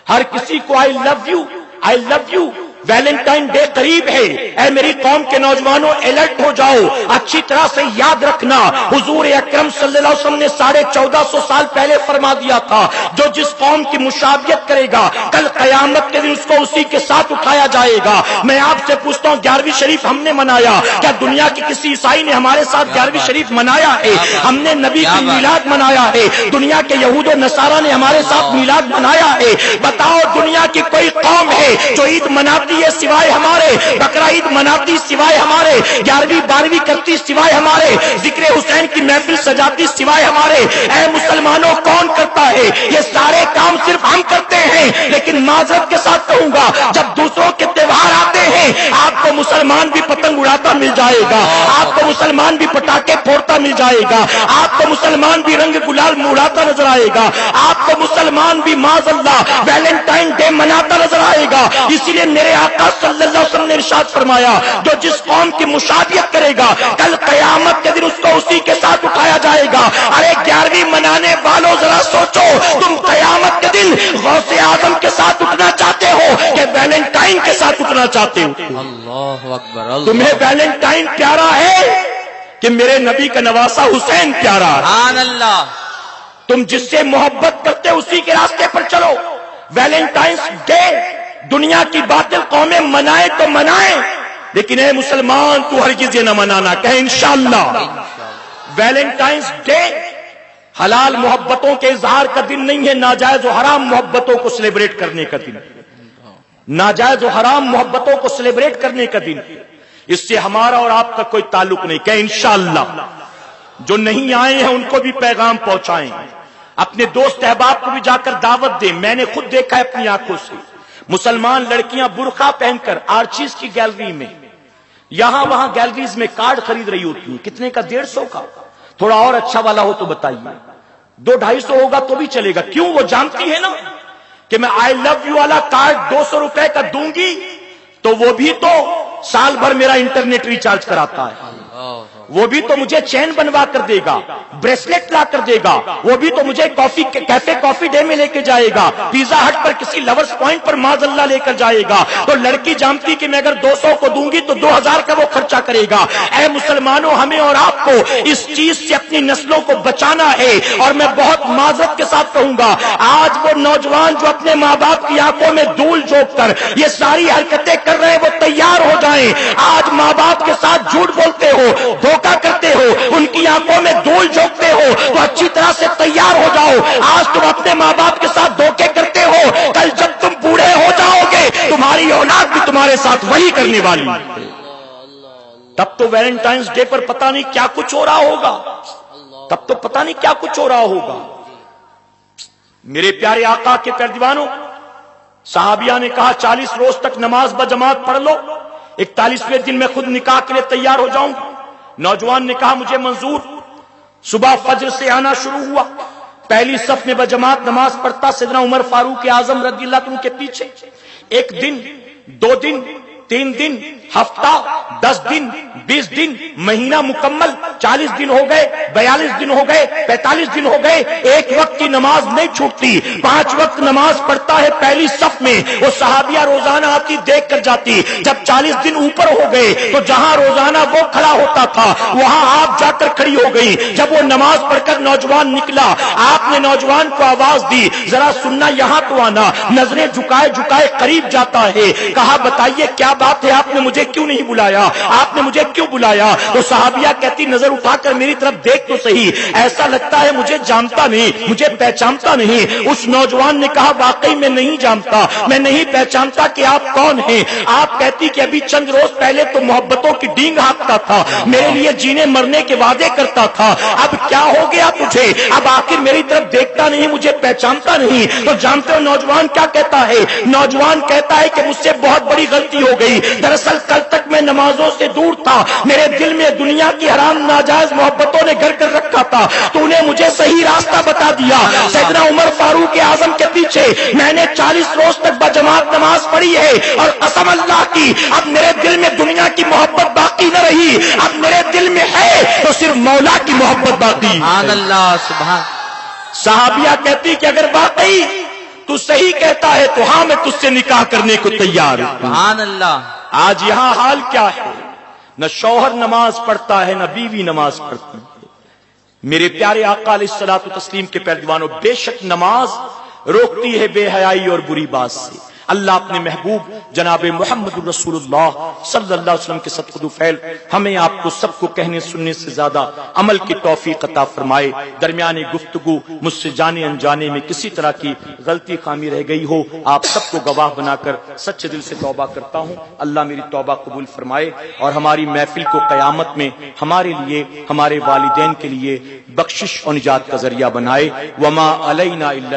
Speaker 3: ہر کسی کو I love you, I love you. Valentine day قریب ہے, اے میری قوم کے نوجوانوں الرٹ ہو جاؤ. اچھی طرح سے یاد رکھنا, حضور اکرم صلی اللہ علیہ وسلم نے 1450 سال پہلے فرما دیا تھا جو جس قوم کی مشابہت کرے گا کل قیامت کے دن اس کو اسی کے ساتھ اٹھایا جائے گا. میں آپ سے پوچھتا ہوں 11ویں شریف ہم نے منایا, کیا دنیا کے کسی عیسائی نے ہمارے ساتھ 11ویں شریف منایا ہے؟ ہم نے نبی کی میلاد منایا ہے. دنیا کے یہود و نصارہ نے ہمارے ساتھ میلاد منایا ہے. بتاؤ دنیا کی کوئی قوم ہے جو عید مناتی ہے سوائے ہمارے, بقرہ عید مناتی سوائے ہمارے, 11ویں 12ویں کرتی سوائے ہمارے, ذکر حسین کی محفل سجاتی سوائے ہمارے؟ اے مسلمانوں کون کرتا ہے یہ سارے کام؟ صرف ہم کرتے ہیں. لیکن معذرت کے ساتھ کہوں گا جب دوسروں کے تہوار آتے ہیں آپ کو مسلمان بھی پتنگ اڑاتا مل جائے گا, آپ کو مسلمان بھی پٹاخے پھوڑتا مل جائے گا, آپ کو مسلمان بھی رنگ گلال اڑاتا نظر آئے گا, آپ کو مسلمان بھی معاذ اللہ ویلنٹائن ڈے مناتا نظر آئے گا. اسی لیے میرے آقا صلی اللہ علیہ وسلم نے ارشاد فرمایا جو جس قوم کی مشابہت کرے گا کل قیامت کے دن اس کو اسی کے ساتھ اٹھایا جائے گا. ارے 11ویں منانے والوں ذرا سوچو, تم قیامت کے دن غوث اعظم کے ساتھ اٹھنا چاہتے ہو کہ ویلنٹائن کے ساتھ اٹھنا چاہتے ہو؟
Speaker 2: اللہ اکبر.
Speaker 3: تمہیں ویلنٹائن پیارا ہے کہ میرے نبی کا نواسا حسین پیارا ہے؟
Speaker 2: سبحان اللہ.
Speaker 3: تم جس سے محبت کرتے اسی کے راستے پر چلو. ویلنٹائنس ڈے دنیا کی باطل قومیں منائے تو منائیں، لیکن اے مسلمان تو ہرگز یہ نہ منانا، کہے انشاءاللہ۔ ویلنٹائنس ڈے حلال محبتوں کے اظہار کا دن نہیں ہے، ناجائز و حرام محبتوں کو سیلیبریٹ کرنے کا دن، ناجائز و حرام محبتوں کو سیلیبریٹ کرنے کا دن۔ اس سے ہمارا اور آپ کا کوئی تعلق نہیں، کہ انشاءاللہ جو نہیں آئے ہیں ان کو بھی پیغام پہنچائیں، اپنے دوست احباب کو بھی جا کر دعوت دیں۔ میں نے خود دیکھا ہے اپنی آنکھوں سے، مسلمان لڑکیاں برقع پہن کر آرچیز کی گیلری میں، یہاں وہاں گیلریز میں کارڈ خرید رہی ہوتی ہیں، کتنے کا؟ 150 کا، تھوڑا اور اچھا والا ہو تو بتائیے، 200-250 ہوگا تو بھی چلے گا۔ کیوں؟ وہ جانتی ہے نا کہ میں آئی لو یو والا کارڈ 200 روپے کا دوں گی تو وہ بھی تو سال بھر میرا انٹرنیٹ ریچارج کراتا ہے، وہ بھی تو مجھے چین بنوا کر دے گا، بریسلیٹ لا کر دے گا، وہ بھی تو مجھے کیفے کافی ڈے میں لے کے جائے گا، پیزا ہٹ پر کسی لورس پوائنٹ پر معاذ اللہ لے کر جائے گا۔ تو لڑکی جانتی کہ میں اگر 200 کو دوں گی تو 2000 کا وہ خرچہ کرے گا۔ اے مسلمانوں، ہمیں اور آپ کو اس چیز سے اپنی نسلوں کو بچانا ہے، اور میں بہت معذرت کے ساتھ کہوں گا، آج وہ نوجوان جو اپنے ماں باپ کی آنکھوں میں دھول جھونک کر یہ ساری حرکتیں کر رہے ہیں وہ تیار ہو جائیں۔ آج ماں باپ کے ساتھ جھوٹ بولتے ہو، دھوکہ کرتے ہو، ان کی آنکھوں میں دھول جھونکتے ہو، تو اچھی طرح سے تیار ہو جاؤ۔ آج تم اپنے ماں باپ کے ساتھ دھوکے کرتے ہو، کل جب تم بوڑھے ہو جاؤ گے تمہاری اولاد بھی تمہارے ساتھ وہی کرنے والی ہے۔ تب تو ویلنٹائنس ڈے پر پتہ نہیں کیا کچھ ہو رہا ہوگا، تب تو پتہ نہیں کیا کچھ ہو رہا ہوگا۔ میرے پیارے آقا کے پیروانوں، صحابیہ نے کہا 40 روز تک نماز بجماعت پڑھ لو، 41ویں دن میں خود نکاح کے لیے تیار ہو جاؤں۔ نوجوان نے کہا مجھے منظور۔ صبح فجر سے آنا شروع ہوا، پہلی صف میں بجماعت نماز پڑھتا سیدنا عمر فاروق اعظم رضی اللہ عنہ کے پیچھے۔ 1 دن، 2 دن، 3 دن، ہفتہ، 10 دن، 20 دن، مہینہ مکمل، 40 دن ہو گئے، 42 دن ہو گئے، 45 دن ہو گئے، ایک وقت کی نماز نہیں چھوٹتی، 5 وقت نماز پڑھتا ہے پہلی صف میں۔ وہ صحابیہ روزانہ آتی دیکھ کر جاتی۔ جب 40 دن اوپر ہو گئے تو جہاں روزانہ وہ کھڑا ہوتا تھا وہاں آپ جا کر کھڑی ہو گئی۔ جب وہ نماز پڑھ کر نوجوان نکلا، آپ نے نوجوان کو آواز دی، ذرا سننا، یہاں تو آنا۔ نظریں جھکائے جھکائے قریب جاتا ہے، کہا بتائیے کیا بات ہے، آپ نے مجھے کیوں نہیں بلایا، آپ نے مجھے کیوں بلایا؟ تو صحابیہ کہتی نظر اٹھا کر میری طرف دیکھ تو صحیح، ایسا لگتا ہے مجھے جانتا نہیں، مجھے پہچانتا نہیں۔ اس نوجوان نے کہا واقعی میں نہیں جانتا، میں نہیں پہچانتا کہ آپ کون ہیں۔ آپ کہتی کہ ابھی چند روز پہلے تو محبتوں کی ڈینگ ہانکتا تھا، میرے لیے جینے مرنے کے وعدے کرتا تھا، اب کیا ہو گیا تجھے؟ اب آخر میری طرف دیکھتا نہیں، مجھے پہچانتا نہیں۔ تو جانتے ہو نوجوان کیا کہتا ہے؟ نوجوان کہتا ہے کہ مجھ سے بہت بڑی غلطی ہو گئی، دراصل کل تک میں نمازوں سے دور تھا، میرے دل میں دنیا کی حرام ناجائز محبتوں نے گھر کر رکھا تھا، تو نے مجھے صحیح راستہ بتا دیا۔ سیدنا عمر فاروق اعظم کے پیچھے میں نے 40 روز تک بجماعت نماز پڑھی ہے، اور قسم اللہ کی اب میرے دل میں دنیا کی محبت باقی نہ رہی، اب میرے دل میں ہے تو صرف مولا کی محبت باقی۔
Speaker 2: سبحان اللہ، سبحان۔
Speaker 3: صحابیہ کہتی کہ اگر واقعی تو صحیح کہتا ہے تو ہاں میں تجھ سے نکاح کرنے کو تیار ہوں۔
Speaker 2: سبحان اللہ۔
Speaker 3: آج یہاں حال کیا ہے؟ نہ شوہر نماز پڑھتا ہے، نہ بیوی نماز پڑھتی ہے۔ میرے پیارے آقا علیہ الصلوۃ والتسلیم کے پیروانوں، بے شک نماز روکتی ہے بے حیائی اور بری بات سے۔ اللہ اپنے محبوب جناب محمد رسول اللہ صلی اللہ علیہ وسلم کے صدقہ فعل ہمیں آپ کو سب کو کہنے سننے سے زیادہ عمل کی توفیق عطا فرمائے۔ درمیانی گفتگو مجھ سے جانے انجانے میں کسی طرح کی غلطی خامی رہ گئی ہو، آپ سب کو گواہ بنا کر سچے دل سے توبہ کرتا ہوں۔ اللہ میری توبہ قبول فرمائے اور ہماری محفل کو قیامت میں ہمارے لیے، ہمارے والدین کے لیے بخشش اور نجات کا ذریعہ بنائے۔ وما علینا الا